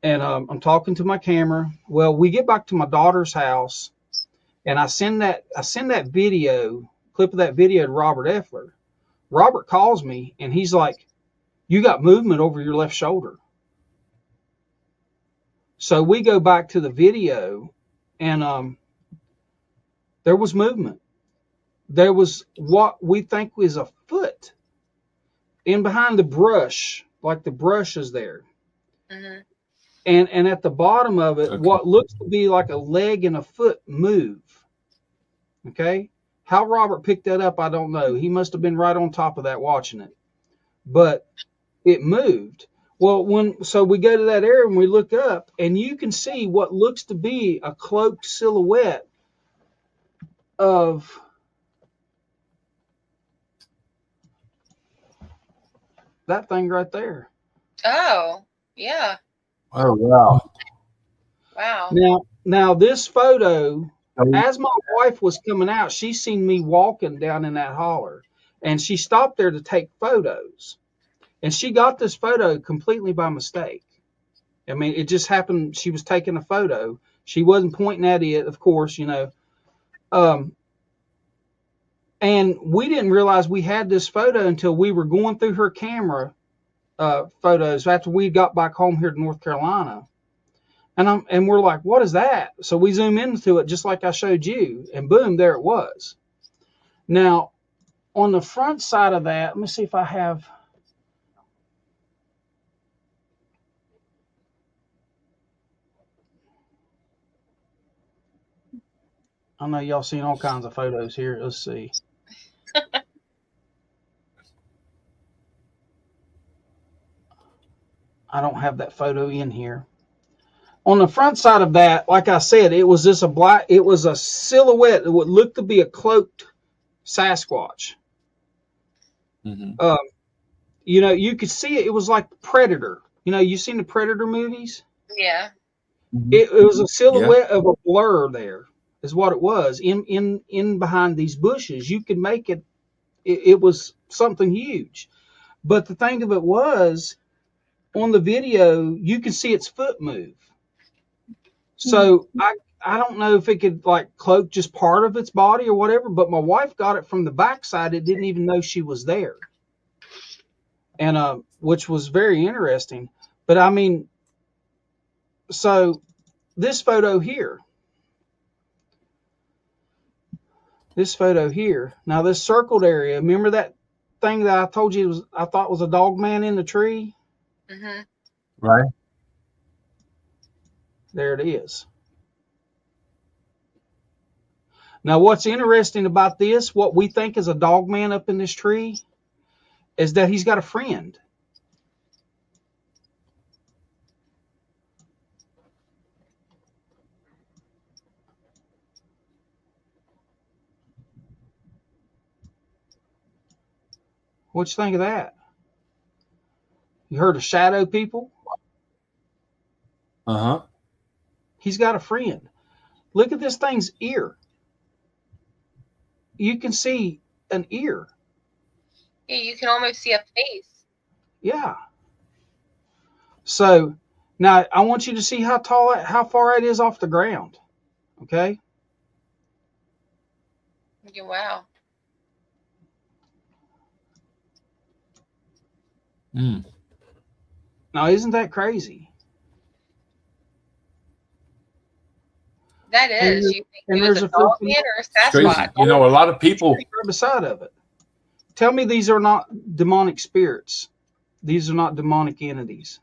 And I'm talking to my camera. Well, we get back to my daughter's house, and I send that clip of that video to Robert Effler. Robert calls me, and he's like, "You got movement over your left shoulder." So we go back to the video, and there was movement. there was what we think was a foot in behind the brush, like the brush is there. Mm-hmm. And at the bottom of it, Okay. what looks to be like a leg and a foot move. Okay? How Robert picked that up, I don't know. He must have been right on top of that watching it. But it moved. Well, so we go to that area and we look up, and you can see what looks to be a cloaked silhouette of that thing right there. Oh, yeah. Oh wow. Wow. Now this photo, as my wife was coming out, she seen me walking down in that holler, and she stopped there to take photos. And she got this photo completely by mistake. I mean, it just happened. She was taking a photo. She wasn't pointing at it, of course, and we didn't realize we had this photo until we were going through her camera photos after we got back home here to North Carolina. And we're like, what is that? So we zoom into it just like I showed you, and boom, there it was. Now, on the front side of that, let me see if I have. I know y'all seen all kinds of photos here. Let's see. I don't have that photo in here. On the front side of that, like I said, it was a silhouette that would look to be a cloaked Sasquatch. Mm-hmm. You could see it. It was like Predator. You seen the Predator movies? Yeah. It was a silhouette of a blur there, is what it was. In behind these bushes, you could make it. It was something huge. But the thing of it was, on the video, you could see its foot move. So I don't know if it could like cloak just part of its body or whatever, but my wife got it from the backside. It didn't even know she was there. And which was very interesting. But I mean, so this photo here. Now this circled area, remember that thing that I told you I thought was a dog man in the tree? Mm-hmm. Right. There it is. Now, what's interesting about this, what we think is a dog man up in this tree, is that he's got a friend. What you think of that? You heard of shadow people? Uh-huh. He's got a friend. Look at this thing's ear. You can see an ear. Yeah, you can almost see a face. Yeah. So now I want you to see how far it is off the ground. Okay. Yeah, wow. Mm. Now, isn't that crazy? That is. You think and it was there's a a dog freaking- man or a It's crazy. Sasquatch? A lot of people. Right beside of it. Tell me these are not demonic spirits. These are not demonic entities.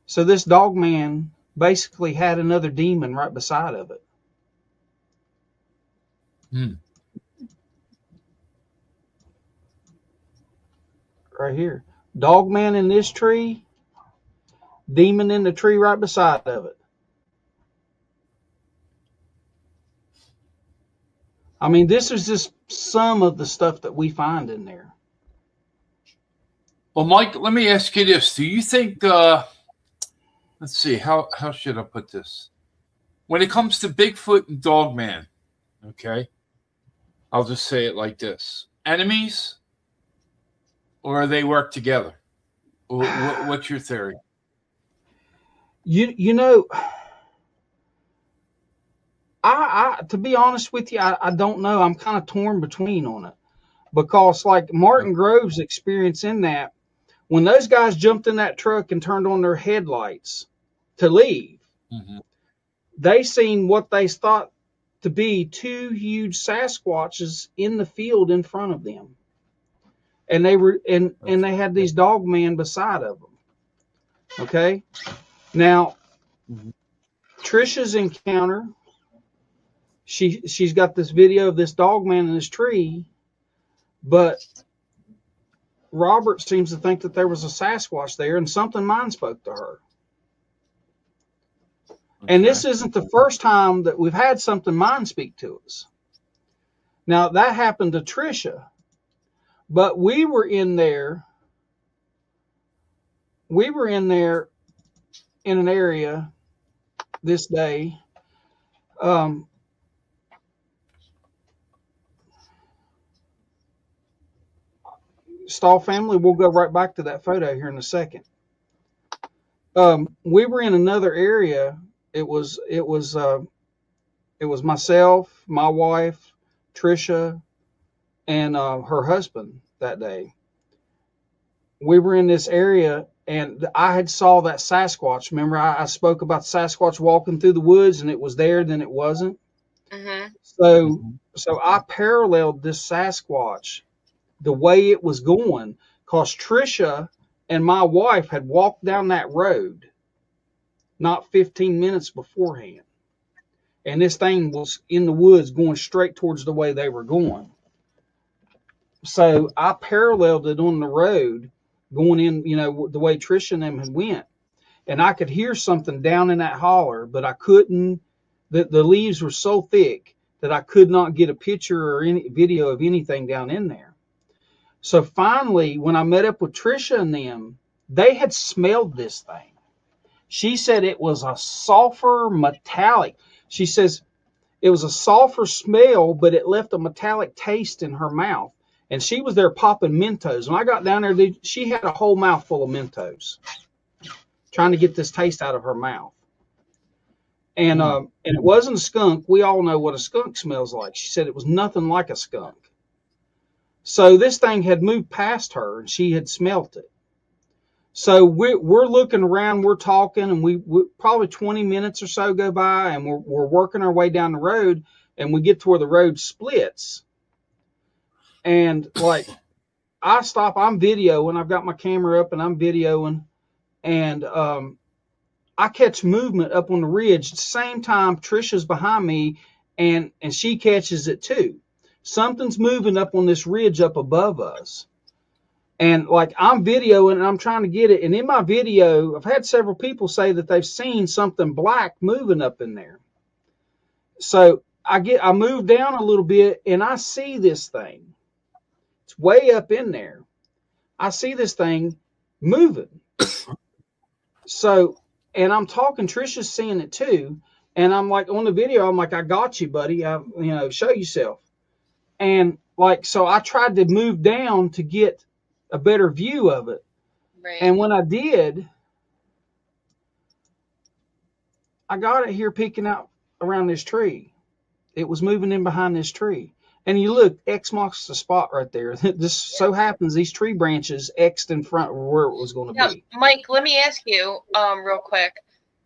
So this dog man basically had another demon right beside of it. Hmm. Right here. Dog man in this tree, demon in the tree right beside of it. I mean, this is just some of the stuff that we find in there. Well, Mike, let me ask you this. Do you think, let's see, how should I put this? When it comes to Bigfoot and Dogman, okay, I'll just say it like this. Enemies, or they work together? What's your theory? You know, I to be honest with you, I don't know. I'm kind of torn between on it. Because like Martin Grove's experience in that, when those guys jumped in that truck and turned on their headlights to leave, Mm-hmm. they seen what they thought to be 2 huge Sasquatches in the field in front of them. And they were and they had these dogmen beside of them. Okay? Now, Trisha's encounter, she's got this video of this dogman in this tree, but Robert seems to think that there was a Sasquatch there, and something mind spoke to her. And this isn't the first time that we've had something mind speak to us. Now, that happened to Trisha, but we were in there in an area this day. Stahl family, we'll go right back to that photo here in a second. We were in another area. It was myself, my wife, Trisha, and her husband that day. We were in this area, and I had saw that Sasquatch. Remember, I spoke about the Sasquatch walking through the woods, and it was there, then it wasn't. So I paralleled this Sasquatch the way it was going, because Trisha and my wife had walked down that road not 15 minutes beforehand. And this thing was in the woods going straight towards the way they were going. So I paralleled it on the road going in, the way Trisha and them had went. And I could hear something down in that holler, but I couldn't. The leaves were so thick that I could not get a picture or any video of anything down in there. So finally, when I met up with Trisha and them, they had smelled this thing. She said it was a sulfur metallic. She says it was a sulfur smell, but it left a metallic taste in her mouth. And she was there popping Mentos. When I got down there, she had a whole mouthful of Mentos, trying to get this taste out of her mouth. And it wasn't a skunk. We all know what a skunk smells like. She said it was nothing like a skunk. So this thing had moved past her, and she had smelt it. So we're looking around, we're talking, and we probably 20 minutes or so go by, and we're working our way down the road, and we get to where the road splits. And like, I stop, I'm videoing, I've got my camera up and I'm videoing, and I catch movement up on the ridge. At the same time, Trisha's behind me, and she catches it too. Something's moving up on this ridge up above us. And like, I'm videoing and I'm trying to get it. And in my video, I've had several people say that they've seen something black moving up in there. So I move down a little bit and I see this thing. It's way up in there. I see this thing moving. So, and I'm talking, Trisha's seeing it too. And I'm like, on the video, I'm like, I got you, buddy. Show yourself. And like, so I tried to move down to get a better view of it. Right. And when I did, I got it here peeking out around this tree. It was moving in behind this tree. And you look, X marks the spot right there. This so happens these tree branches X'd in front of where it was going to be. Mike, let me ask you real quick.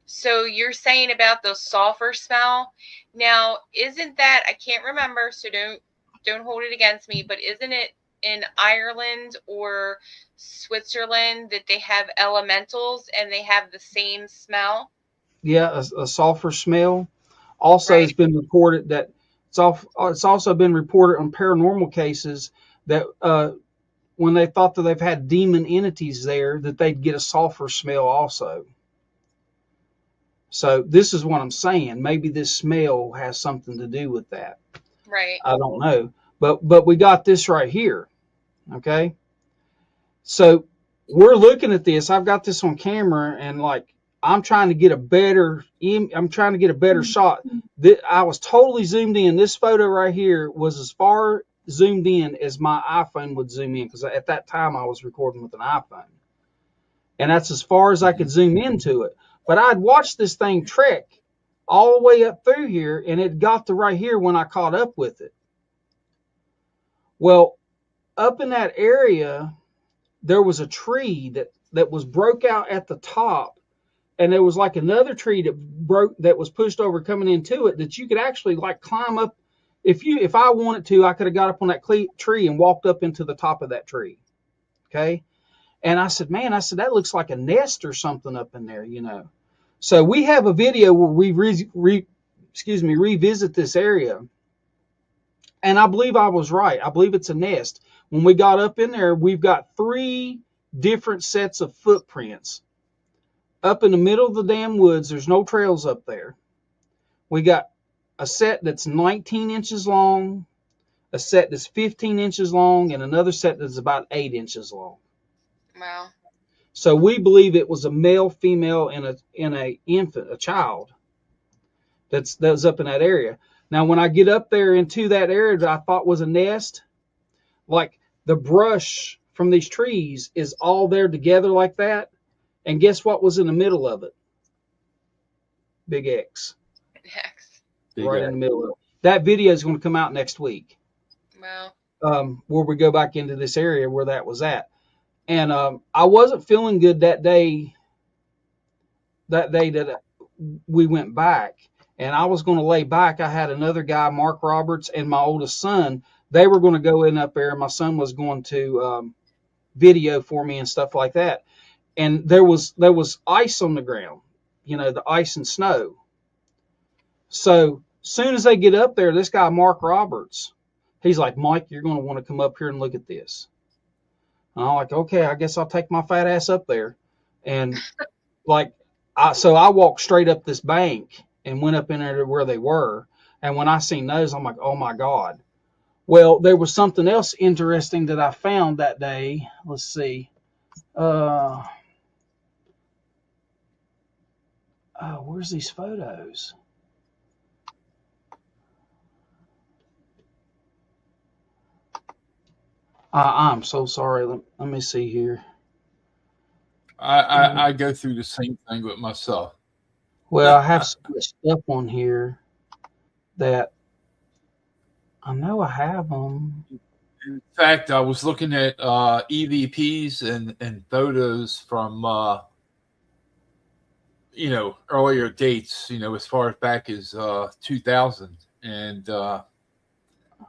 So you're saying about the sulfur smell. Now, isn't that, I can't remember, so don't hold it against me, but isn't it in Ireland or Switzerland that they have elementals and they have the same smell? Yeah, a sulfur smell. Also, It's been reported that it's also been reported on paranormal cases that when they thought that they've had demon entities there, that they'd get a sulfur smell also. So this is what I'm saying. Maybe this smell has something to do with that. Right. I don't know. But we got this right here. Okay. So we're looking at this. I've got this on camera, and like, I'm trying to get a better shot. I was totally zoomed in. This photo right here was as far zoomed in as my iPhone would zoom in, because at that time I was recording with an iPhone. And that's as far as I could zoom into it. But I'd watched this thing trek all the way up through here, and it got to right here when I caught up with it. Well, up in that area, there was a tree that was broke out at the top, and there was like another tree that broke, that was pushed over coming into it, that you could actually like climb up. If I wanted to, I could have got up on that tree and walked up into the top of that tree. Okay. And I said, man, that looks like a nest or something up in there, So we have a video where we revisit this area. And I believe I was right. I believe it's a nest. When we got up in there, we've got 3 different sets of footprints. Up in the middle of the damn woods, there's no trails up there. We got a set that's 19 inches long, a set that's 15 inches long, and another set that's about 8 inches long. Wow. So we believe it was a male, female, and a infant, a child that was up in that area. Now, when I get up there into that area that I thought was a nest, like the brush from these trees is all there together like that. And guess what was in the middle of it? Big X. X. Right in the middle of it. That video is going to come out next week. Wow. Where we go back into this area where that was at. And I wasn't feeling good that day that we went back. And I was going to lay back. I had another guy, Mark Roberts, and my oldest son. They were going to go in up there, and my son was going to video for me and stuff like that. And there was ice on the ground, the ice and snow. So soon as they get up there, this guy, Mark Roberts, he's like, Mike, you're going to want to come up here and look at this. And I'm like, okay, I guess I'll take my fat ass up there. And so I walked straight up this bank and went up in there to where they were. And when I seen those, I'm like, oh my God. Well, there was something else interesting that I found that day. Let's see. Where's these photos? I'm so sorry. Let me see here. I go through the same thing with myself. Well, I have so much stuff on here that I know I have them. In fact, I was looking at EVPs and photos from earlier dates, as far back as 2000, and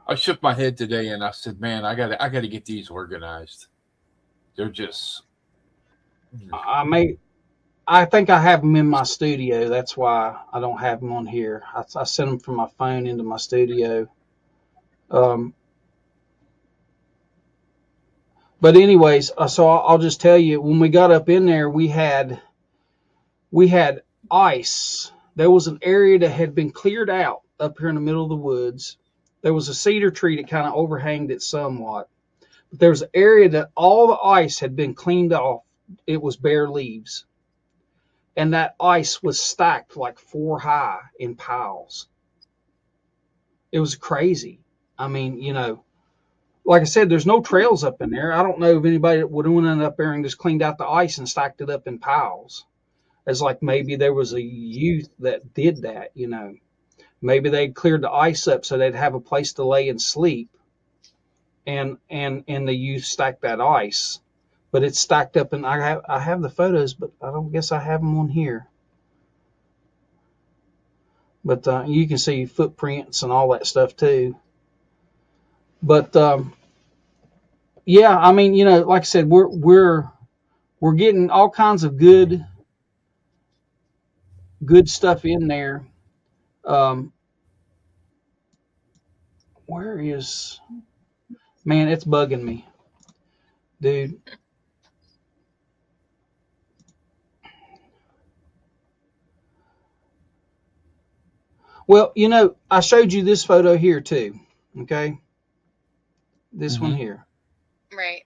I shook my head today and I said, man, I gotta get these organized. They're just I think I have them in my studio. That's why I don't have them on here. I sent them from my phone into my studio. But anyways, so I'll just tell you, when we got up in there, we had ice. There was an area that had been cleared out up here in the middle of the woods. There was a cedar tree that kind of overhanged it somewhat. But there was an area that all the ice had been cleaned off. It was bare leaves. And that ice was stacked like 4 high in piles. It was crazy. I mean, like I said, there's no trails up in there. I don't know if anybody would have went up there and just cleaned out the ice and stacked it up in piles. It's like maybe there was a youth that did that, Maybe they cleared the ice up so they'd have a place to lay and sleep. And the youth stacked that ice. But it's stacked up, and I have the photos, but I don't guess I have them on here. But you can see footprints and all that stuff too. But yeah, I mean, like I said, we're getting all kinds of good stuff in there. Where is, man? It's bugging me, dude. Well, I showed you this photo here too. Okay. This one here. Right.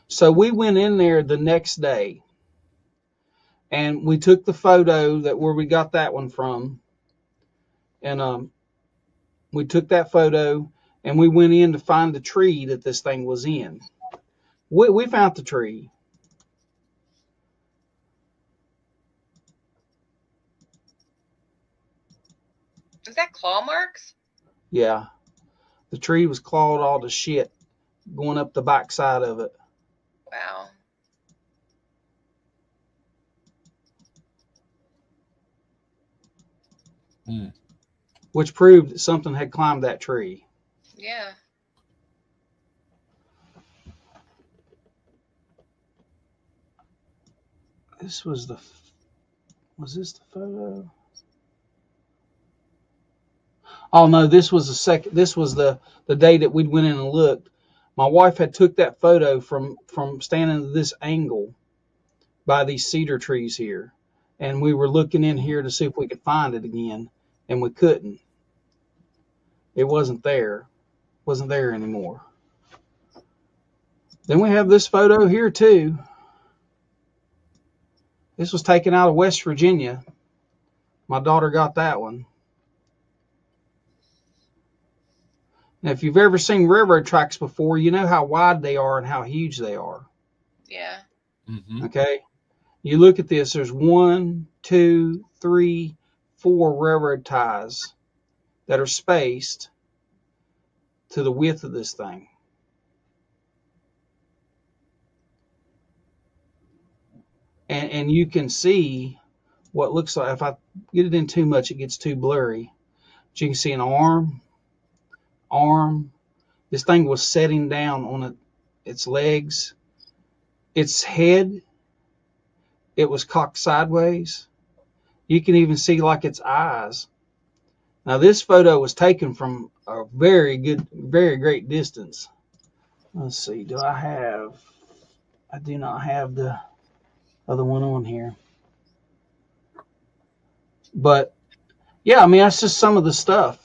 So we went in there the next day and we took the photo where we got that one from. And we took that photo and we went in to find the tree that this thing was in. We found the tree. Is that claw marks? Yeah. The tree was clawed all to shit going up the backside of it. Wow. which proved that something had climbed that tree. Yeah. This was this the photo? Oh no, this was the day that we went in and looked. My wife had took that photo from standing at this angle by these cedar trees here. And we were looking in here to see if we could find it again, and we couldn't. It wasn't there. Wasn't there anymore. Then we have this photo here too. This was taken out of West Virginia. My daughter got that one. Now, if you've ever seen railroad tracks before, you know how wide they are and how huge they are. Yeah. Okay? You look at this, there's 1, 2, 3, 4 railroad ties that are spaced to the width of this thing. And you can see what looks like, if I get it in too much, it gets too blurry. But you can see an arm. This thing was setting down on its legs. Its head, it was cocked sideways. You can even see like its eyes. Now this photo was taken from a very great distance. Let's see, I do not have the other one on here. But yeah, I mean, that's just some of the stuff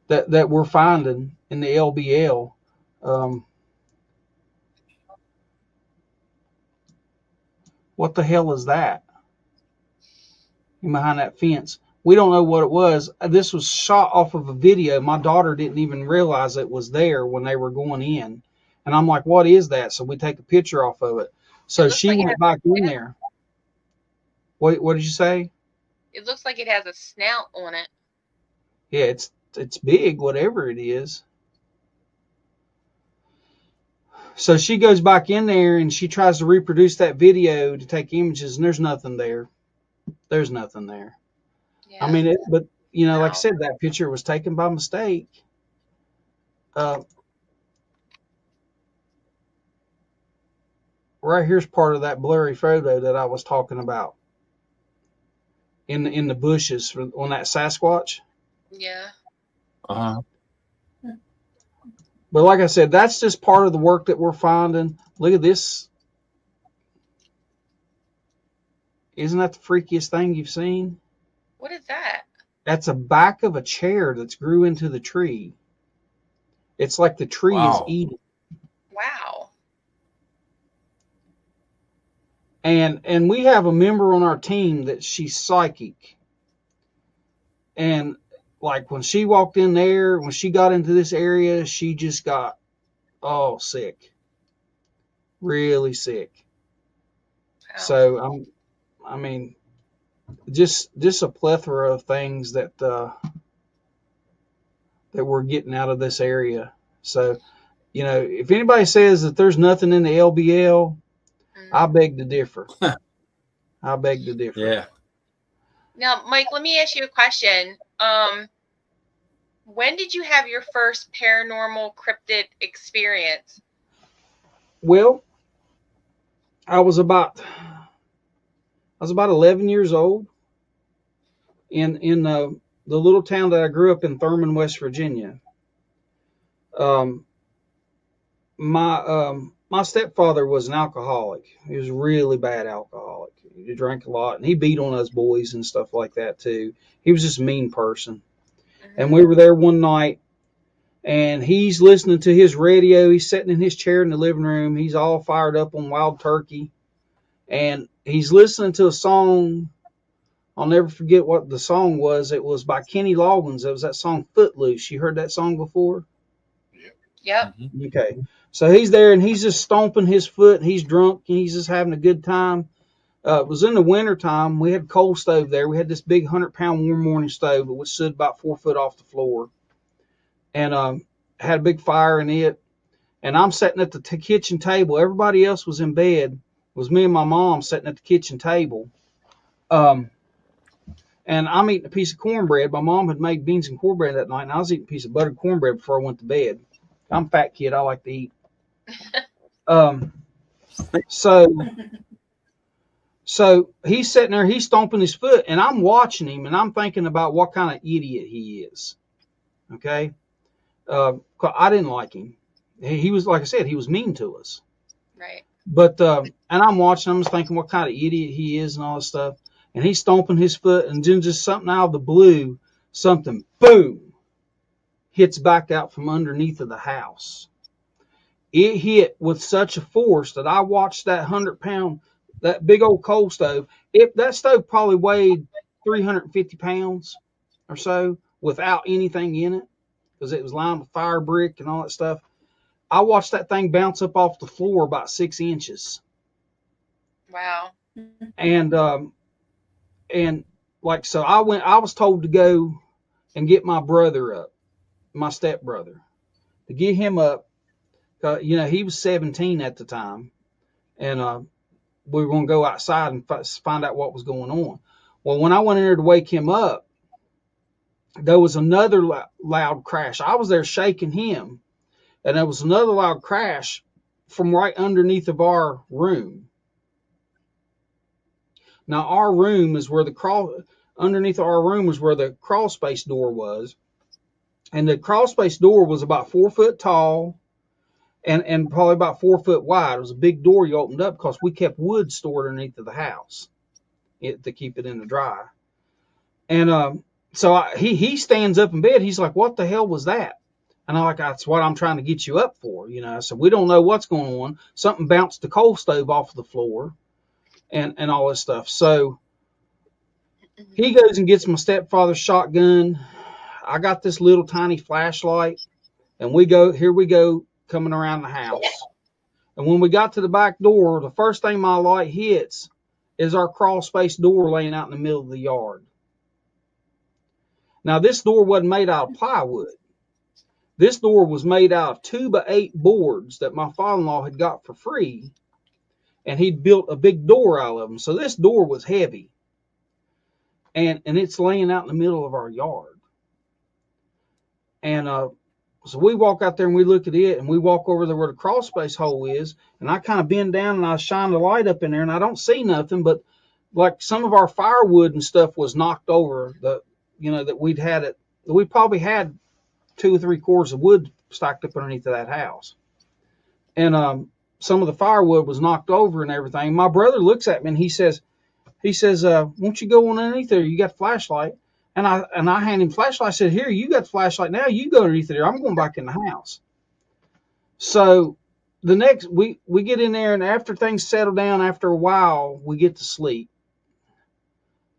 that we're finding in the LBL. What the hell is that? Behind that fence. We don't know what it was. This was shot off of a video. My daughter didn't even realize it was there when they were going in. And I'm like, what is that? So we take a picture off of it. So she went back in there. What did you say? It looks like it has a snout on it. Yeah, it's big, whatever it is. So she goes back in there and she tries to reproduce that video to take images, and there's nothing there. There's nothing there. Yeah. I mean, but you know, like I said, that picture was taken by mistake. Right here's part of that blurry photo that I was talking about in the bushes on that Sasquatch. Yeah. But like I said, that's just part of the work that we're finding. Look at this. Isn't that the freakiest thing you've seen? What is that? That's a back of a chair that's grew into the tree. It's like the tree is eating. Wow. And we have a member on our team that she's psychic. And like when she walked in there, when she got into this area, she just got sick. Really sick. Wow. So I mean, just a plethora of things that we're getting out of this area. So, you know, if anybody says that there's nothing in the LBL, I beg to differ. I beg to differ. Yeah. Now, Mike, let me ask you a question. When did you have your first paranormal cryptid experience? Well, I was about 11 years old in the little town that I grew up in, Thurman, West Virginia. My stepfather was an alcoholic. He was a really bad alcoholic. He drank a lot, and he beat on us boys and stuff like that too. He was just a mean person. And we were there one night, and he's listening to his radio. He's sitting in his chair in the living room. He's all fired up on Wild Turkey, and he's listening to a song. I'll never forget what the song was. It was by Kenny Loggins. It was that song Footloose. You heard that song before? Yep. Okay. So he's there, and he's just stomping his foot, and he's drunk, and he's just having a good time. It was in the wintertime. We had a coal stove there. We had this big 100-pound warm morning stove, which stood about 4 foot off the floor, and had a big fire in it. And I'm sitting at the kitchen table. Everybody else was in bed. It was me and my mom sitting at the kitchen table. And I'm eating a piece of cornbread. My mom had made beans and cornbread that night, and I was eating a piece of buttered cornbread before I went to bed. I'm a fat kid. I like to eat. So he's sitting there, he's stomping his foot, and I'm watching him, and I'm thinking about what kind of idiot he is. Okay? I didn't like him. He was, like I said, he was mean to us. Right. But, and I'm watching, I'm just thinking what kind of idiot he is and all this stuff. And he's stomping his foot, and then just something out of the blue, something, boom, hits back out from underneath of the house. It hit with such a force that I watched that 100-pound, that big old coal stove. That stove probably weighed 350 pounds or so without anything in it, because it was lined with fire brick and all that stuff. I watched that thing bounce up off the floor about 6 inches. Wow. And like, so I was told to go and get my brother up, my stepbrother, to get him up. He was 17 at the time, and we were going to go outside and find out what was going on. Well, when I went in there to wake him up, there was another loud crash. I was there shaking him, and there was another loud crash from right underneath of our room. Now, our room is where underneath our room was where the crawl space door was. And the crawl space door was about 4 foot tall and probably about 4 foot wide. It was a big door you opened up because we kept wood stored underneath of the house to keep it in the dry. And so he stands up in bed. He's like, "What the hell was that?" And I'm like, "That's what I'm trying to get you up for." So we don't know what's going on. Something bounced the coal stove off of the floor. And all this stuff. So he goes and gets my stepfather's shotgun. I got this little tiny flashlight, and here we go coming around the house. And when we got to the back door, the first thing my light hits is our crawl space door laying out in the middle of the yard. Now, this door wasn't made out of plywood. This door was made out of 2x8 boards that my father-in-law had got for free. And he'd built a big door out of them. So this door was heavy. And it's laying out in the middle of our yard. And so we walk out there and we look at it, and we walk over there where the crawl space hole is. And I kind of bend down and I shine the light up in there, and I don't see nothing, but like some of our firewood and stuff was knocked over. That we'd had it. We probably had 2 or 3 cords of wood stacked up underneath of that house. And some of the firewood was knocked over and everything. My brother looks at me and he says, "Won't you go on underneath there? You got a flashlight." And I hand him the flashlight. I said, "Here, you got the flashlight now. You go underneath there. I'm going back in the house." So the next, we get in there, and after things settle down, after a while, we get to sleep.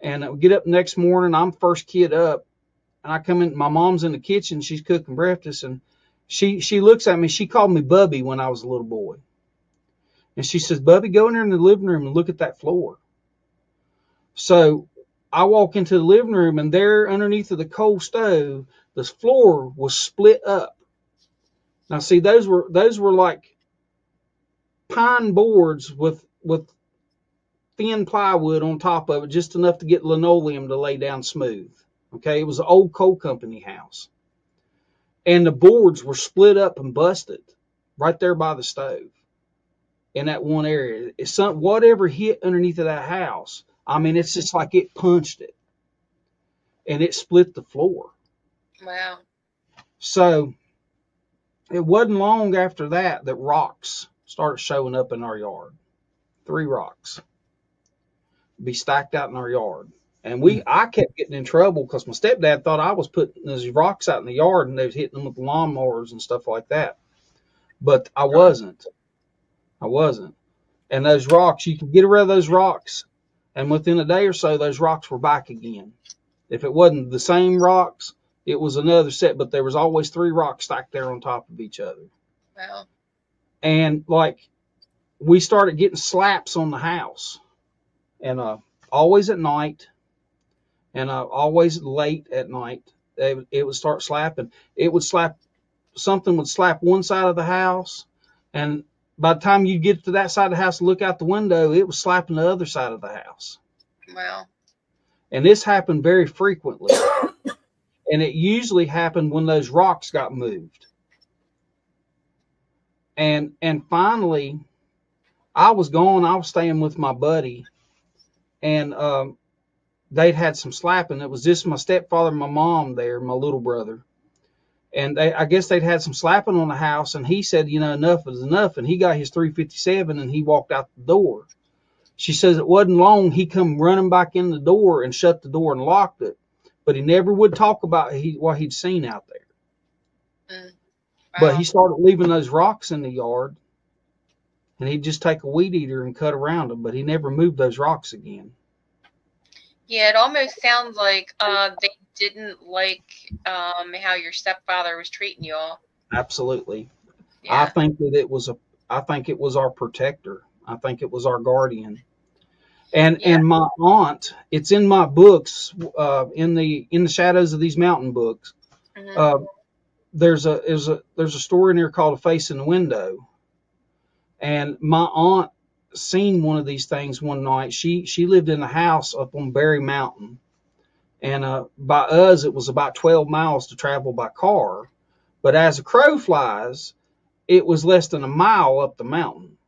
And we get up the next morning. I'm first kid up, and I come in. My mom's in the kitchen. She's cooking breakfast, and she looks at me. She called me Bubby when I was a little boy. And she says, "Bubby, go in there in the living room and look at that floor." So I walk into the living room, and there underneath of the coal stove, the floor was split up. Now, see, those were like pine boards with thin plywood on top of it, just enough to get linoleum to lay down smooth. Okay, it was an old coal company house. And the boards were split up and busted right there by the stove. In that one area, whatever hit underneath of that house, I mean, it's just like it punched it, and it split the floor. Wow. So it wasn't long after that rocks started showing up in our yard. 3 rocks be stacked out in our yard, and I kept getting in trouble because my stepdad thought I was putting those rocks out in the yard, and they was hitting them with lawnmowers and stuff like that. But I wasn't. And those rocks, you could get rid of those rocks, and within a day or so, those rocks were back again. If it wasn't the same rocks, it was another set, but there was always 3 rocks stacked there on top of each other. Wow. And like, we started getting slaps on the house, and always at night, and always late at night. It would start slapping. Something would slap one side of the house, and by the time you get to that side of the house and look out the window, it was slapping the other side of the house. Wow. And this happened very frequently. And it usually happened when those rocks got moved. And finally, I was gone. I was staying with my buddy, and they'd had some slapping. It was just my stepfather and my mom there, my little brother. And I guess they'd had some slapping on the house, and he said, enough is enough. And he got his 357 and he walked out the door. She says it wasn't long. He come running back in the door and shut the door and locked it. But he never would talk about what he'd seen out there. Wow. But he started leaving those rocks in the yard, and he'd just take a weed eater and cut around them. But he never moved those rocks again. Yeah, it almost sounds like they didn't like how your stepfather was treating you all. Absolutely. Yeah. I think it was our protector. I think it was our guardian. And my aunt, it's in my books, in the Shadows of These Mountain books. Mm-hmm. There's a story in there called A Face in the Window. And my aunt seen one of these things one night. She lived in a house up on Berry Mountain. And by us, it was about 12 miles to travel by car. But as a crow flies, it was less than a mile up the mountain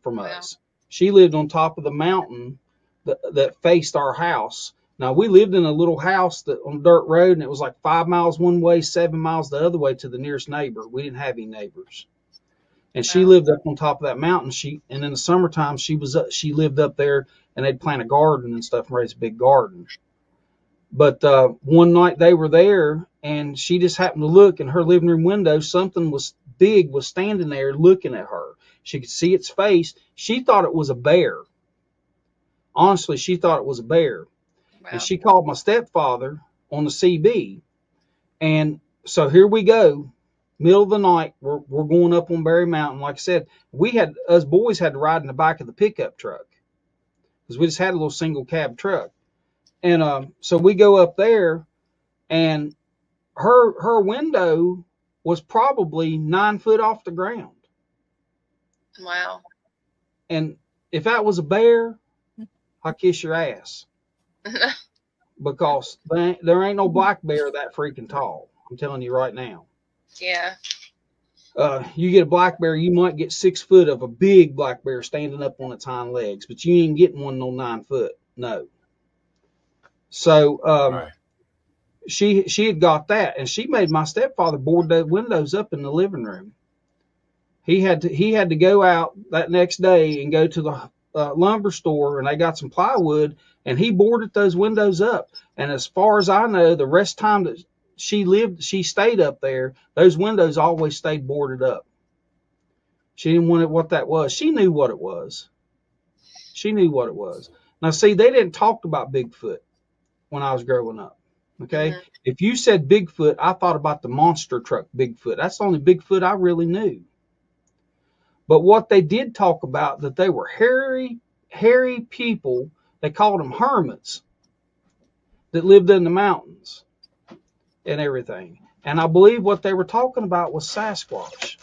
from us. She lived on top of the mountain that faced our house. Now, we lived in a little house on a dirt road, and it was like 5 miles one way, 7 miles the other way to the nearest neighbor. We didn't have any neighbors. And she lived up on top of that mountain. And in the summertime, she lived up there, and they'd plant a garden and stuff and raise a big garden. But one night they were there, and she just happened to look in her living room window. Something was standing there looking at her. She could see its face. She thought it was a bear. Honestly, she thought it was a bear. Wow. And she called my stepfather on the CB. And so here we go. Middle of the night, we're going up on Berry Mountain. Like I said, us boys had to ride in the back of the pickup truck because we just had a little single cab truck. And so we go up there, and her window was probably 9 foot off the ground. Wow. And if that was a bear, I'll kiss your ass. Because there ain't no black bear that freaking tall. I'm telling you right now. Yeah. You get a black bear, you might get 6 foot of a big black bear standing up on its hind legs, but you ain't getting one no 9 foot. No. So Right. she had got that, and she made my stepfather board the windows up in the living room. He had to go out that next day and go to the lumber store, and they got some plywood, and he boarded those windows up. And as far as I know, the rest of the time that she stayed up there, those windows always stayed boarded up. She didn't want it what that was. She knew what it was. Now, see, they didn't talk about Bigfoot when I was growing up. Okay. Mm-hmm. If you said Bigfoot, I thought about the monster truck Bigfoot. That's the only Bigfoot I really knew. But what they did talk about, that they were hairy people. They called them hermits that lived in the mountains and everything. And I believe what they were talking about was Sasquatch.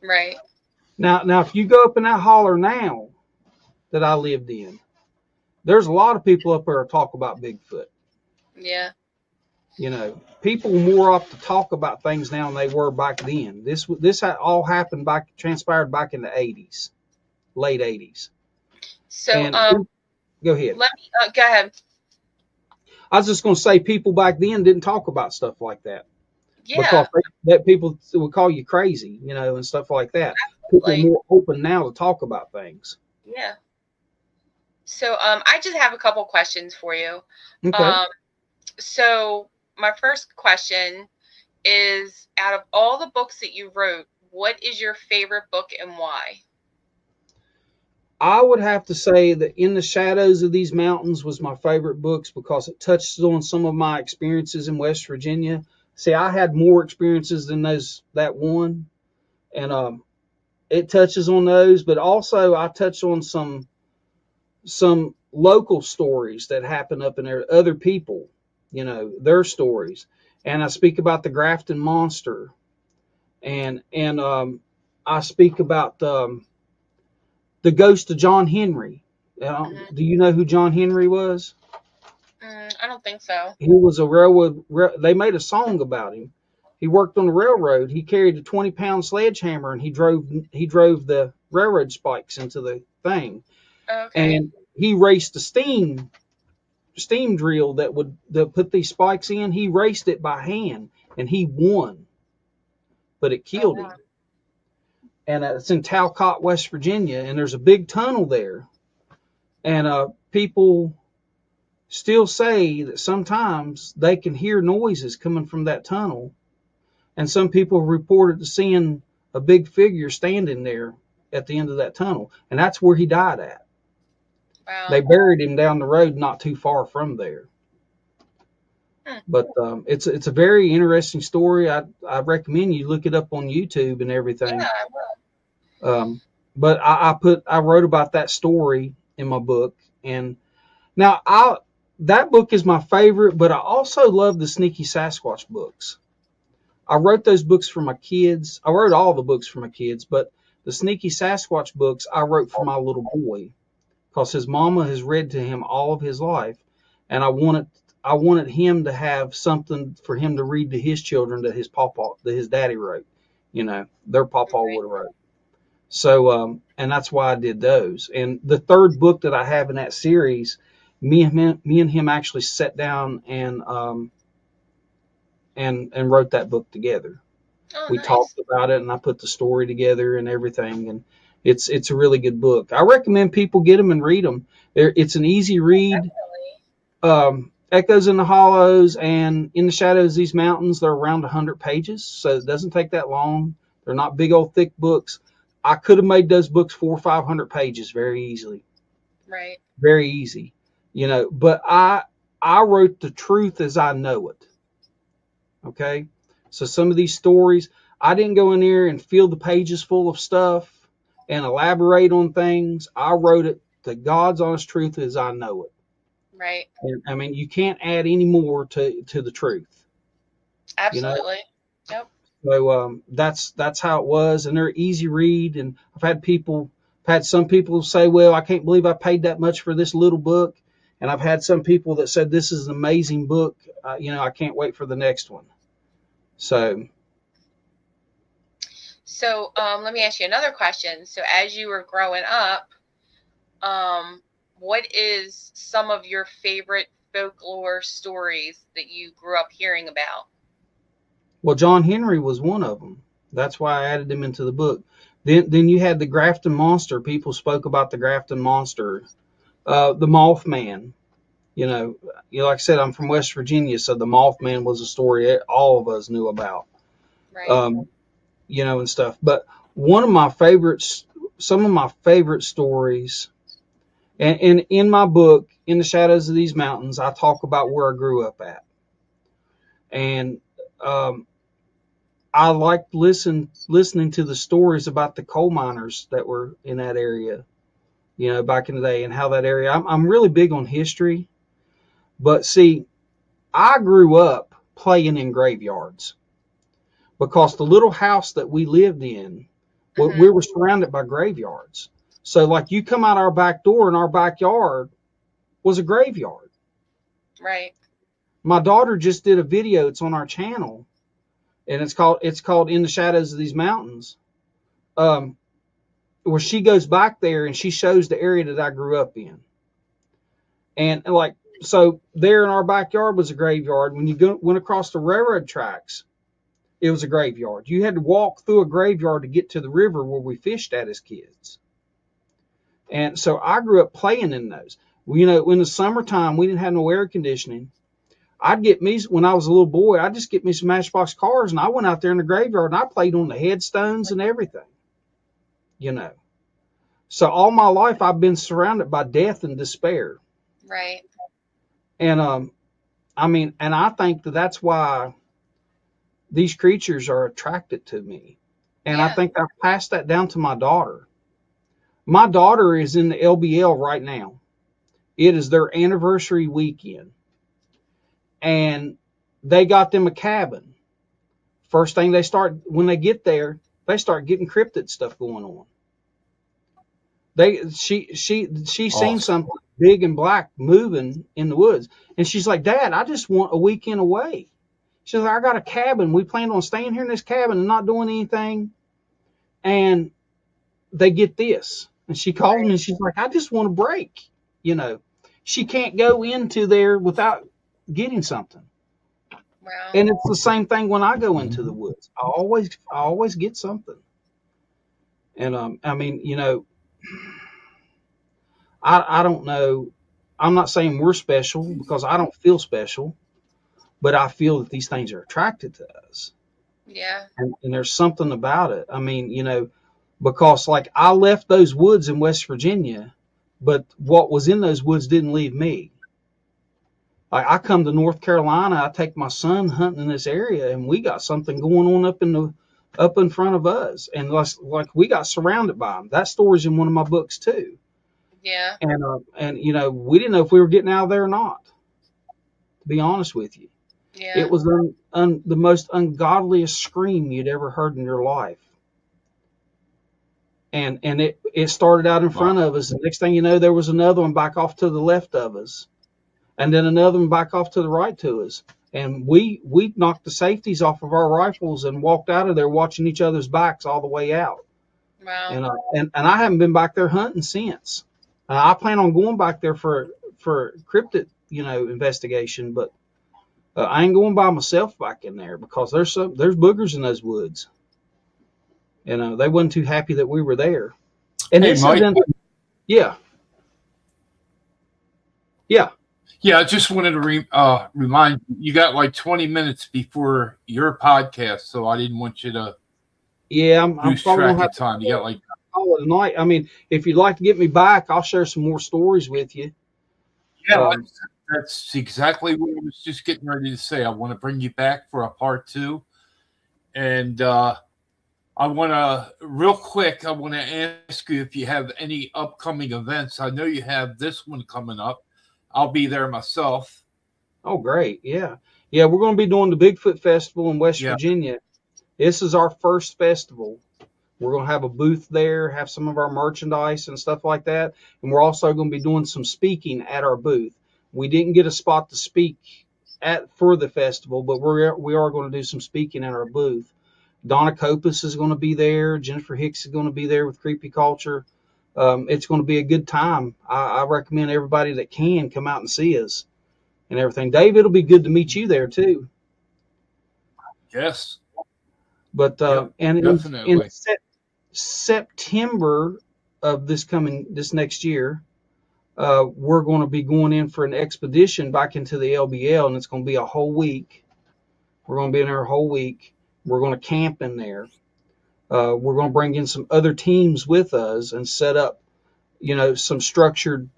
Right. Now, if you go up in that holler now that I lived in, there's a lot of people up there that talk about Bigfoot. Yeah. People are more up to talk about things now than they were back then. This all happened transpired back in the 80s, late 80s. So, go ahead. Go ahead. I was just going to say, people back then didn't talk about stuff like that. Yeah. Because that people would call you crazy, and stuff like that. Absolutely. People are more open now to talk about things. Yeah. So, I just have a couple questions for you. Okay. So my first question is, out of all the books that you wrote, what is your favorite book and why? I would have to say that In the Shadows of These Mountains was my favorite books because it touches on some of my experiences in West Virginia. See, I had more experiences than that one, and it touches on those, but also I touch on some local stories that happen up in there, other people, their stories. And I speak about the Grafton Monster, and I speak about the ghost of John Henry. Do you know who John Henry was? think so. He was a railroad. They made a song about him. He worked on the railroad. He carried a 20-pound sledgehammer and he drove the railroad spikes into the thing. Okay. And he raced a steam drill that put these spikes in. He raced it by hand and he won, but it killed him. And it's in Talcott, West Virginia, and there's a big tunnel there. And people still say that sometimes they can hear noises coming from that tunnel. And some people reported to seeing a big figure standing there at the end of that tunnel. And that's where he died at. Wow. They buried him down the road not too far from there. But it's a very interesting story. I recommend you look it up on YouTube and everything. Yeah, I will. But I wrote about that story in my book. And now that book is my favorite, but I also love the Sneaky Sasquatch books. I wrote those books for my kids. I wrote all the books for my kids, but the Sneaky Sasquatch books I wrote for my little boy because his mama has read to him all of his life, and I wanted him to have something for him to read to his children that his daddy wrote. You know, their papa would have wrote. So, and that's why I did those. And the third book that I have in that series, me and him actually sat down and wrote that book together. We Nice. talked about it, and I put the story together and everything. And it's a really good book. I recommend people get them and read them. It's an easy read. Echoes in the Hollows and In the Shadows of These Mountains, they're around 100 pages, so it doesn't take that long. They're not big old thick books. I could have made those books 400 or 500 pages very easily. Right. Very easy, you know. But I wrote the truth as I know it. Okay, so some of these stories, I didn't go in there and fill the pages full of stuff and elaborate on things. I wrote it to God's honest truth as I know it. Right. And, I mean, you can't add any more to the truth. Absolutely. You know? Yep. So that's how it was, and they're easy read. And I've had some people say, "Well, I can't believe I paid that much for this little book," and I've had some people that said, "This is an amazing book. I can't wait for the next one." So let me ask you another question. So as you were growing up, what is some of your favorite folklore stories that you grew up hearing about? Well, John Henry was one of them. That's why I added him into the book. Then you had the Grafton Monster. People spoke about the Grafton Monster, the Mothman. Like I said, I'm from West Virginia, so the Mothman was a story all of us knew about. Right. And stuff. But some of my favorite stories, and in my book, In the Shadows of These Mountains, I talk about where I grew up at. And I liked listening to the stories about the coal miners that were in that area, back in the day, and how that area. I'm really big on history, but see, I grew up playing in graveyards because the little house that we lived in, we were surrounded by graveyards. So, like, you come out our back door, and our backyard was a graveyard. Right. My daughter just did a video. It's on our channel. And it's called In the Shadows of These Mountains, where she goes back there and she shows the area that I grew up in. And so there in our backyard was a graveyard. When you went across the railroad tracks, it was a graveyard. You had to walk through a graveyard to get to the river where we fished at as kids. And so I grew up playing in those. In the summertime, we didn't have no air conditioning. When I was a little boy, I'd just get me some Matchbox cars, and I went out there in the graveyard, and I played on the headstones and everything, So all my life, I've been surrounded by death and despair. Right. And, and I think that's why these creatures are attracted to me. And I think I've passed that down to my daughter. My daughter is in the LBL right now. It is their anniversary weekend. And they got them a cabin. First thing when they get there, they start getting cryptid stuff going on. She's seen something. big and black moving in the woods. And she's like, Dad, I just want a weekend away. She's like, I got a cabin. We planned on staying here in this cabin and not doing anything. And they get this. And she calls me and she's like, I just want a break. You know, she can't go into there without getting something. Wow. And it's the same thing when I go into the woods. I always get something. And I mean, you know, I don't know. I'm not saying we're special because I don't feel special, but I feel that these things are attracted to us. Yeah. And there's something about it. I mean, you know, because like I left those woods in West Virginia, but what was in those woods didn't leave me. Like I come to North Carolina, I take my son hunting in this area, and we got something going on up in front of us, and like we got surrounded by them. That story's in one of my books too. Yeah. And you know, we didn't know if we were getting out of there or not. To be honest with you, Yeah. it was the most ungodliest scream you'd ever heard in your life. And it started out in front of us. The next thing you know, there was another one back off to the left of us, and then another one back off to the right to us. And we knocked the safeties off of our rifles and walked out of there watching each other's backs all the way out. Wow. And I haven't been back there hunting since. I plan on going back there for cryptid, you know, investigation, but I ain't going by myself back in there because there's boogers in those woods. You know, they wasn't too happy that we were there. And Hey, this Mike. yeah. Yeah, I just wanted to remind you got like 20 minutes before your podcast, so I didn't want you to I'm lose probably track gonna have of time. You got like call it a night. I mean, if you'd like to get me back, I'll share some more stories with you. yeah, that's exactly what I was just getting ready to say. I want to bring you back for a part 2, and I want to real quick. I want to ask you if you have any upcoming events. I know you have this one coming up. I'll be there myself. Oh, great. Yeah. Yeah, we're going to be doing the Bigfoot Festival in West Yeah. Virginia. This is our first festival. We're going to have a booth there, have some of our merchandise and stuff like that. And we're also going to be doing some speaking at our booth. We didn't get a spot to speak for the festival, but we are going to do some speaking at our booth. Donna Copus is going to be there. Jennifer Hicks is going to be there with Creepy Culture. It's going to be a good time. I recommend everybody that can come out and see us and everything. Dave, it'll be good to meet you there too. Yes. But Yep, and definitely. in September of this next year, we're going to be going in for an expedition back into the LBL, and it's going to be a whole week. We're going to be in there a whole week. We're going to camp in there. We're going to bring in some other teams with us and set up, you know, some structured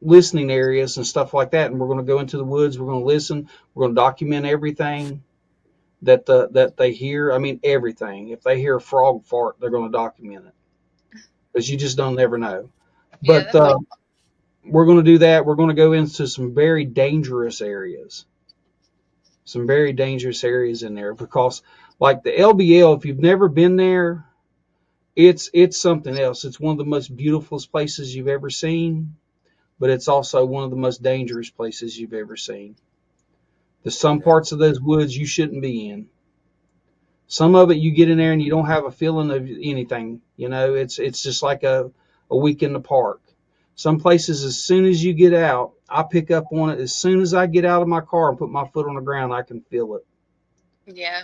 listening areas and stuff like that. And we're going to go into the woods. We're going to listen. We're going to document everything that they hear. I mean, everything. If they hear a frog fart, they're going to document it because you just don't never know. Yeah, But we're going to do that. We're going to go into some very dangerous areas. Some very dangerous areas in there because, like the LBL, if you've never been there, it's something else. It's one of the most beautiful places you've ever seen, but it's also one of the most dangerous places you've ever seen. There's some parts of those woods you shouldn't be in. Some of it you get in there and you don't have a feeling of anything. You know, it's just like a week in the park. Some places, as soon as you get out, I pick up on it. As soon as I get out of my car and put my foot on the ground, I can feel it. Yeah.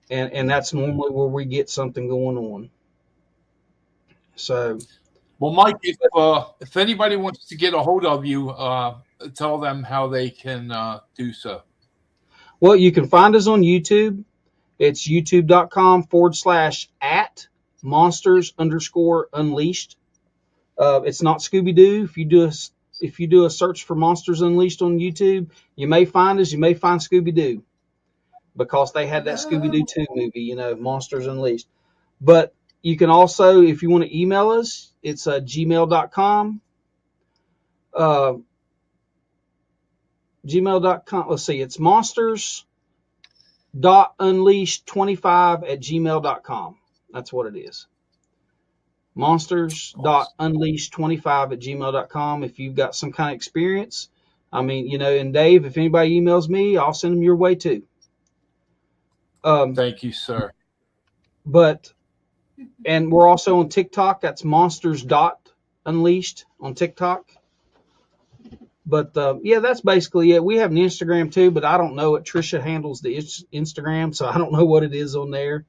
And that's normally where we get something going on. So, Well, Mike, if anybody wants to get a hold of you, tell them how they can do so. well, you can find us on YouTube. It's youtube.com/@monsters_unleashed. It's not Scooby-Doo. If you do a search for Monsters Unleashed on YouTube, you may find us. You may find Scooby-Doo because they had that Scooby-Doo 2 movie, you know, Monsters Unleashed. But you can also, if you want to email us, it's gmail.com. Gmail.com. Let's see, it's monsters.unleashed25@gmail.com. That's what it is. monsters.unleashed25@gmail.com if you've got some kind of experience. I mean, and Dave, if anybody emails me, I'll send them your way too. Thank you, sir. And we're also on TikTok. That's monsters.unleashed on TikTok. But yeah, that's basically it. We have an Instagram too, but I don't know it. Trisha handles the Instagram, so I don't know what it is on there.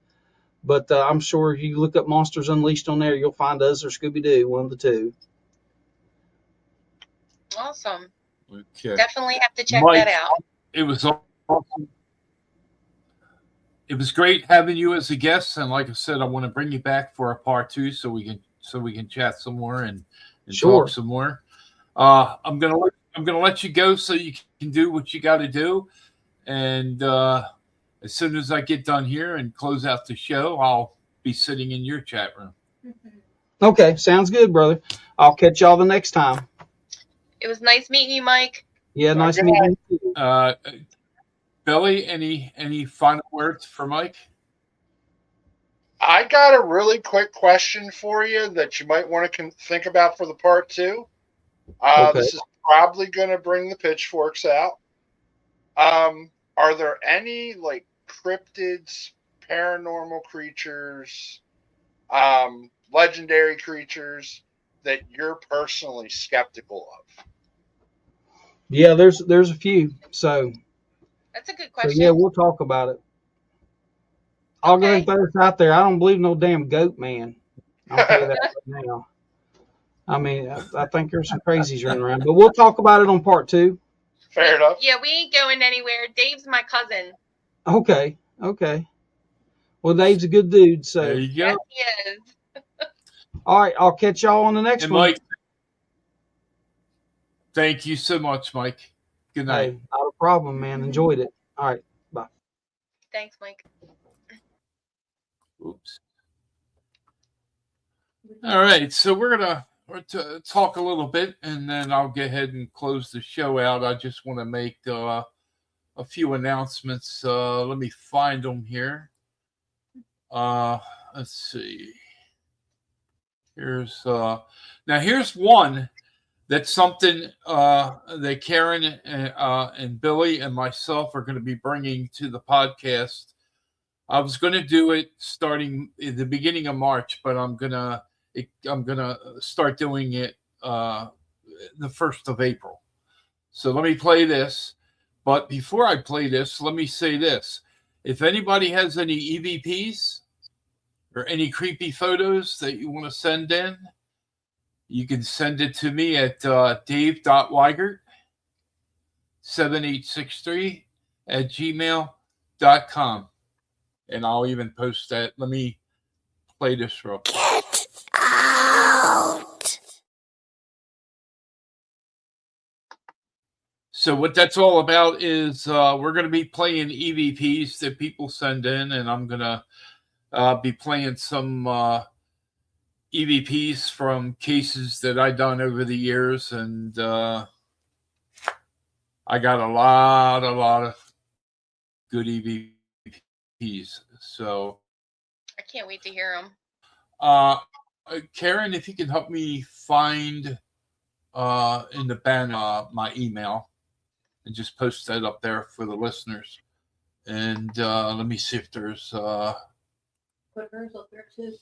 But I'm sure if you look up Monsters Unleashed on there, you'll find us or Scooby Doo, one of the two. Awesome. Okay. Definitely have to check Mike, that out. It was awesome. It was great having you as a guest, and like I said, I want to bring you back for a part 2 so we can chat some more and Sure. talk some more. I'm gonna let you go so you can do what you got to do, and as soon as I get done here and close out the show, I'll be sitting in your chat room. Okay, sounds good, brother. I'll catch y'all the next time. It was nice meeting you, Mike. Yeah, nice meeting you too. Billy, any final words for Mike? I got a really quick question for you that you might want to think about for the part 2. Okay. This is probably going to bring the pitchforks out. Are there any like cryptids, paranormal creatures, legendary creatures that you're personally skeptical of? Yeah, there's a few. So That's a good question. yeah, we'll talk about it. I'll go ahead and throw this out there. I don't believe no damn goat man. I'll tell you that right now. I mean, I think there's some crazies running around, but we'll talk about it on part 2. Fair enough. Yeah, we ain't going anywhere. Dave's my cousin. Okay. Well, Dave's a good dude, so. There you go. Yes, he is. All right, I'll catch y'all on the next And one. Mike, thank you so much, Mike. Good night. Hey, not a problem, man. Enjoyed it. All right, bye. Thanks, Mike. Oops. All right, so we're gonna talk a little bit, and then I'll go ahead and close the show out. I just want to make a few announcements. Let me find them here. Let's see. Here's one that's something that Karen and Billy and myself are going to be bringing to the podcast. I was going to do it starting in the beginning of March, but I'm gonna start doing it the 1st of April. So let me play this. But before I play this, let me say this: if anybody has any EVPs or any creepy photos that you want to send in, you can send it to me at dave.weigert7863@gmail.com. And I'll even post that. Let me play this real quick. Get out! So what that's all about is we're going to be playing EVPs that people send in, and I'm going to be playing some EVPs from cases that I've done over the years, and I got a lot of good EVPs. So I can't wait to hear them. Karen, if you can help me find in the banner my email and just post that up there for the listeners. And let me see if there's Put hers up there too.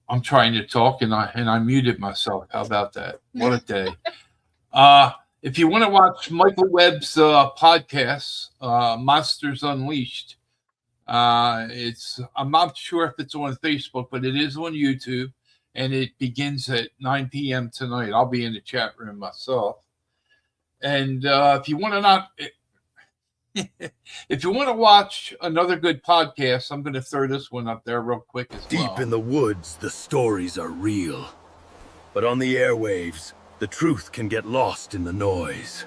I'm trying to talk and I muted myself. How about that? What a day. If you want to watch Michael Webb's podcast, Monsters Unleashed, I'm not sure if it's on Facebook, but it is on YouTube, and it begins at 9 p.m. tonight. I'll be in the chat room myself. And if you want to watch another good podcast, I'm going to throw this one up there real quick as well. Deep in the woods, the stories are real. But on the airwaves, the truth can get lost in the noise.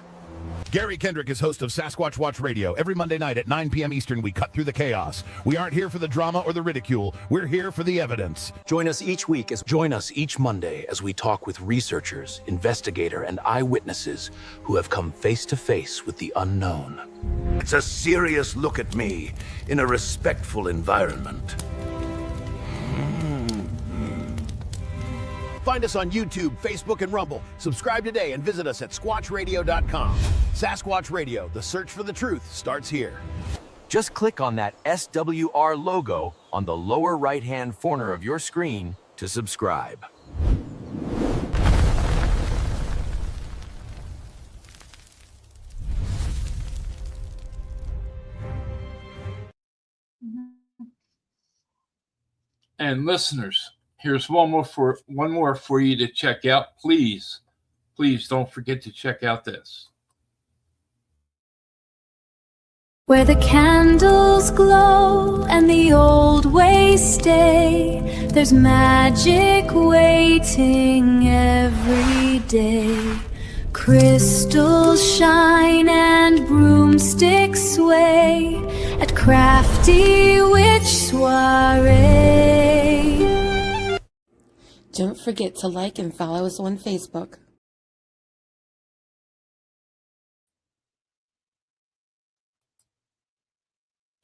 Gary Kendrick is host of Sasquatch Watch Radio. Every Monday night at 9 p.m. Eastern, we cut through the chaos. We aren't here for the drama or the ridicule. We're here for the evidence. Join us each Monday as we talk with researchers, investigator, and eyewitnesses who have come face to face with the unknown. It's a serious look at me in a respectful environment. Find us on YouTube, Facebook, and Rumble. Subscribe today and visit us at squatchradio.com. Sasquatch Radio, the search for the truth starts here. Just click on that SWR logo on the lower right-hand corner of your screen to subscribe. And listeners, here's one more for you to check out. Please don't forget to check out this. Where the candles glow and the old ways stay, there's magic waiting every day. Crystals shine and broomsticks sway at crafty witch soiree. Don't forget to like and follow us on Facebook.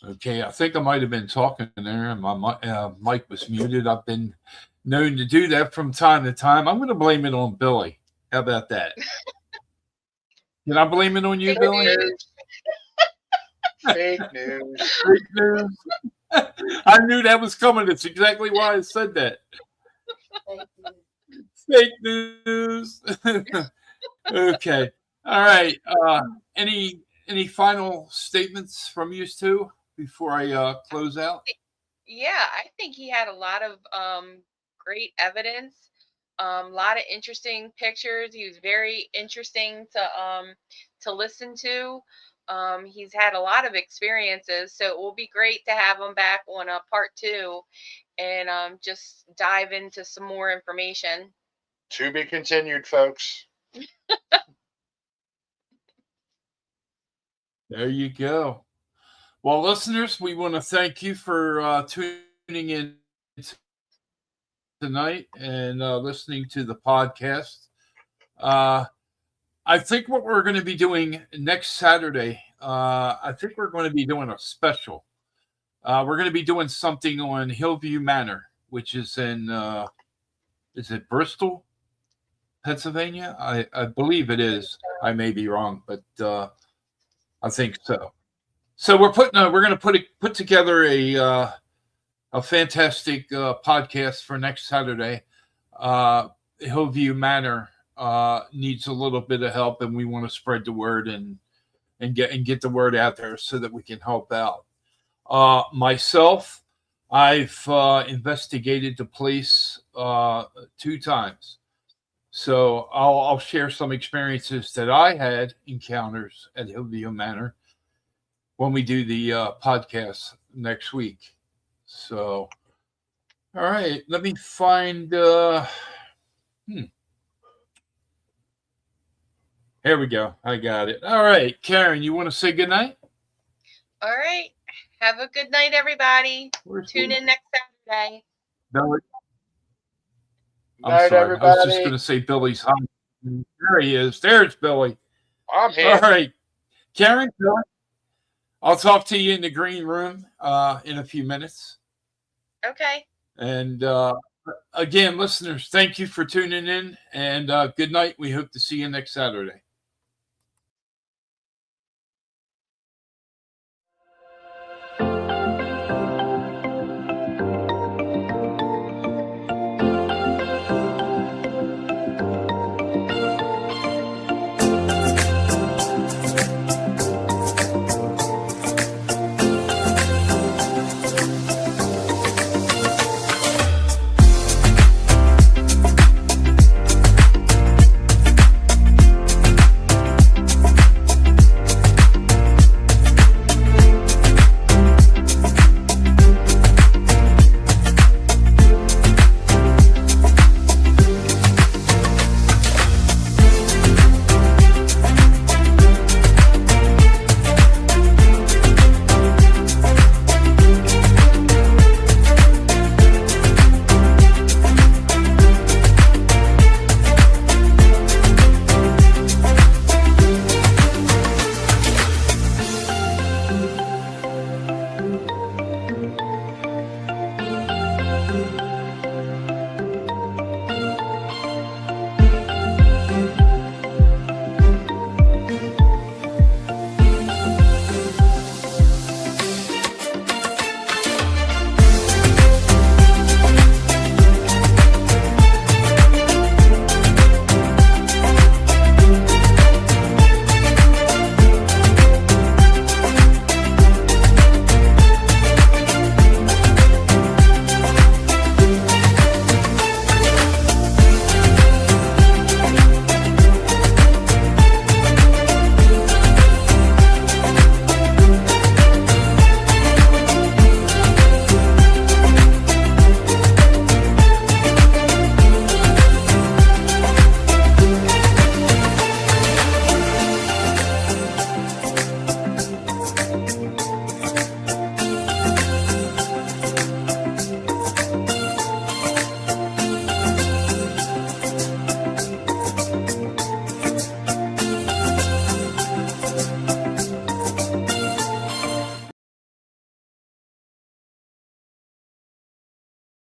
Okay, I think I might have been talking there and my mic was muted. I've been known to do that from time to time. I'm going to blame it on Billy. How about that? Can I blame it on you, Billy? Fake news. Fake news. I knew that was coming. That's exactly why I said that. Fake news. Okay. All right. Any final statements from you two before I close out? Yeah, I think he had a lot of great evidence, a lot of interesting pictures. He was very interesting to listen to. He's had a lot of experiences, so it will be great to have him back on a part 2 and just dive into some more information. To be continued, folks. There you go. Well, listeners, we want to thank you for tuning in tonight and listening to the podcast. I think what we're going to be doing next Saturday, I think we're going to be doing a special. We're going to be doing something on Hillview Manor, which is in, is it Bristol, Pennsylvania? I believe it is. I may be wrong, but I think so. So we're going to put together a fantastic podcast for next Saturday. Hillview Manor needs a little bit of help, and we want to spread the word and get the word out there so that we can help out. Myself, I've investigated the place 2 times, so I'll share some experiences that I had encounters at Hillview Manor when we do the podcast next week. So, all right, let me find. Here we go. I got it. All right, Karen, you want to say goodnight? All right. Have a good night, everybody. Tune in next Saturday. Billy. I'm Night, sorry. everybody. I was just going to say Billy's home. There he is. There's Billy. I'm here. All right. Karen, Billy, I'll talk to you in the green room in a few minutes. Okay. And again, listeners, thank you for tuning in. And good night. We hope to see you next Saturday.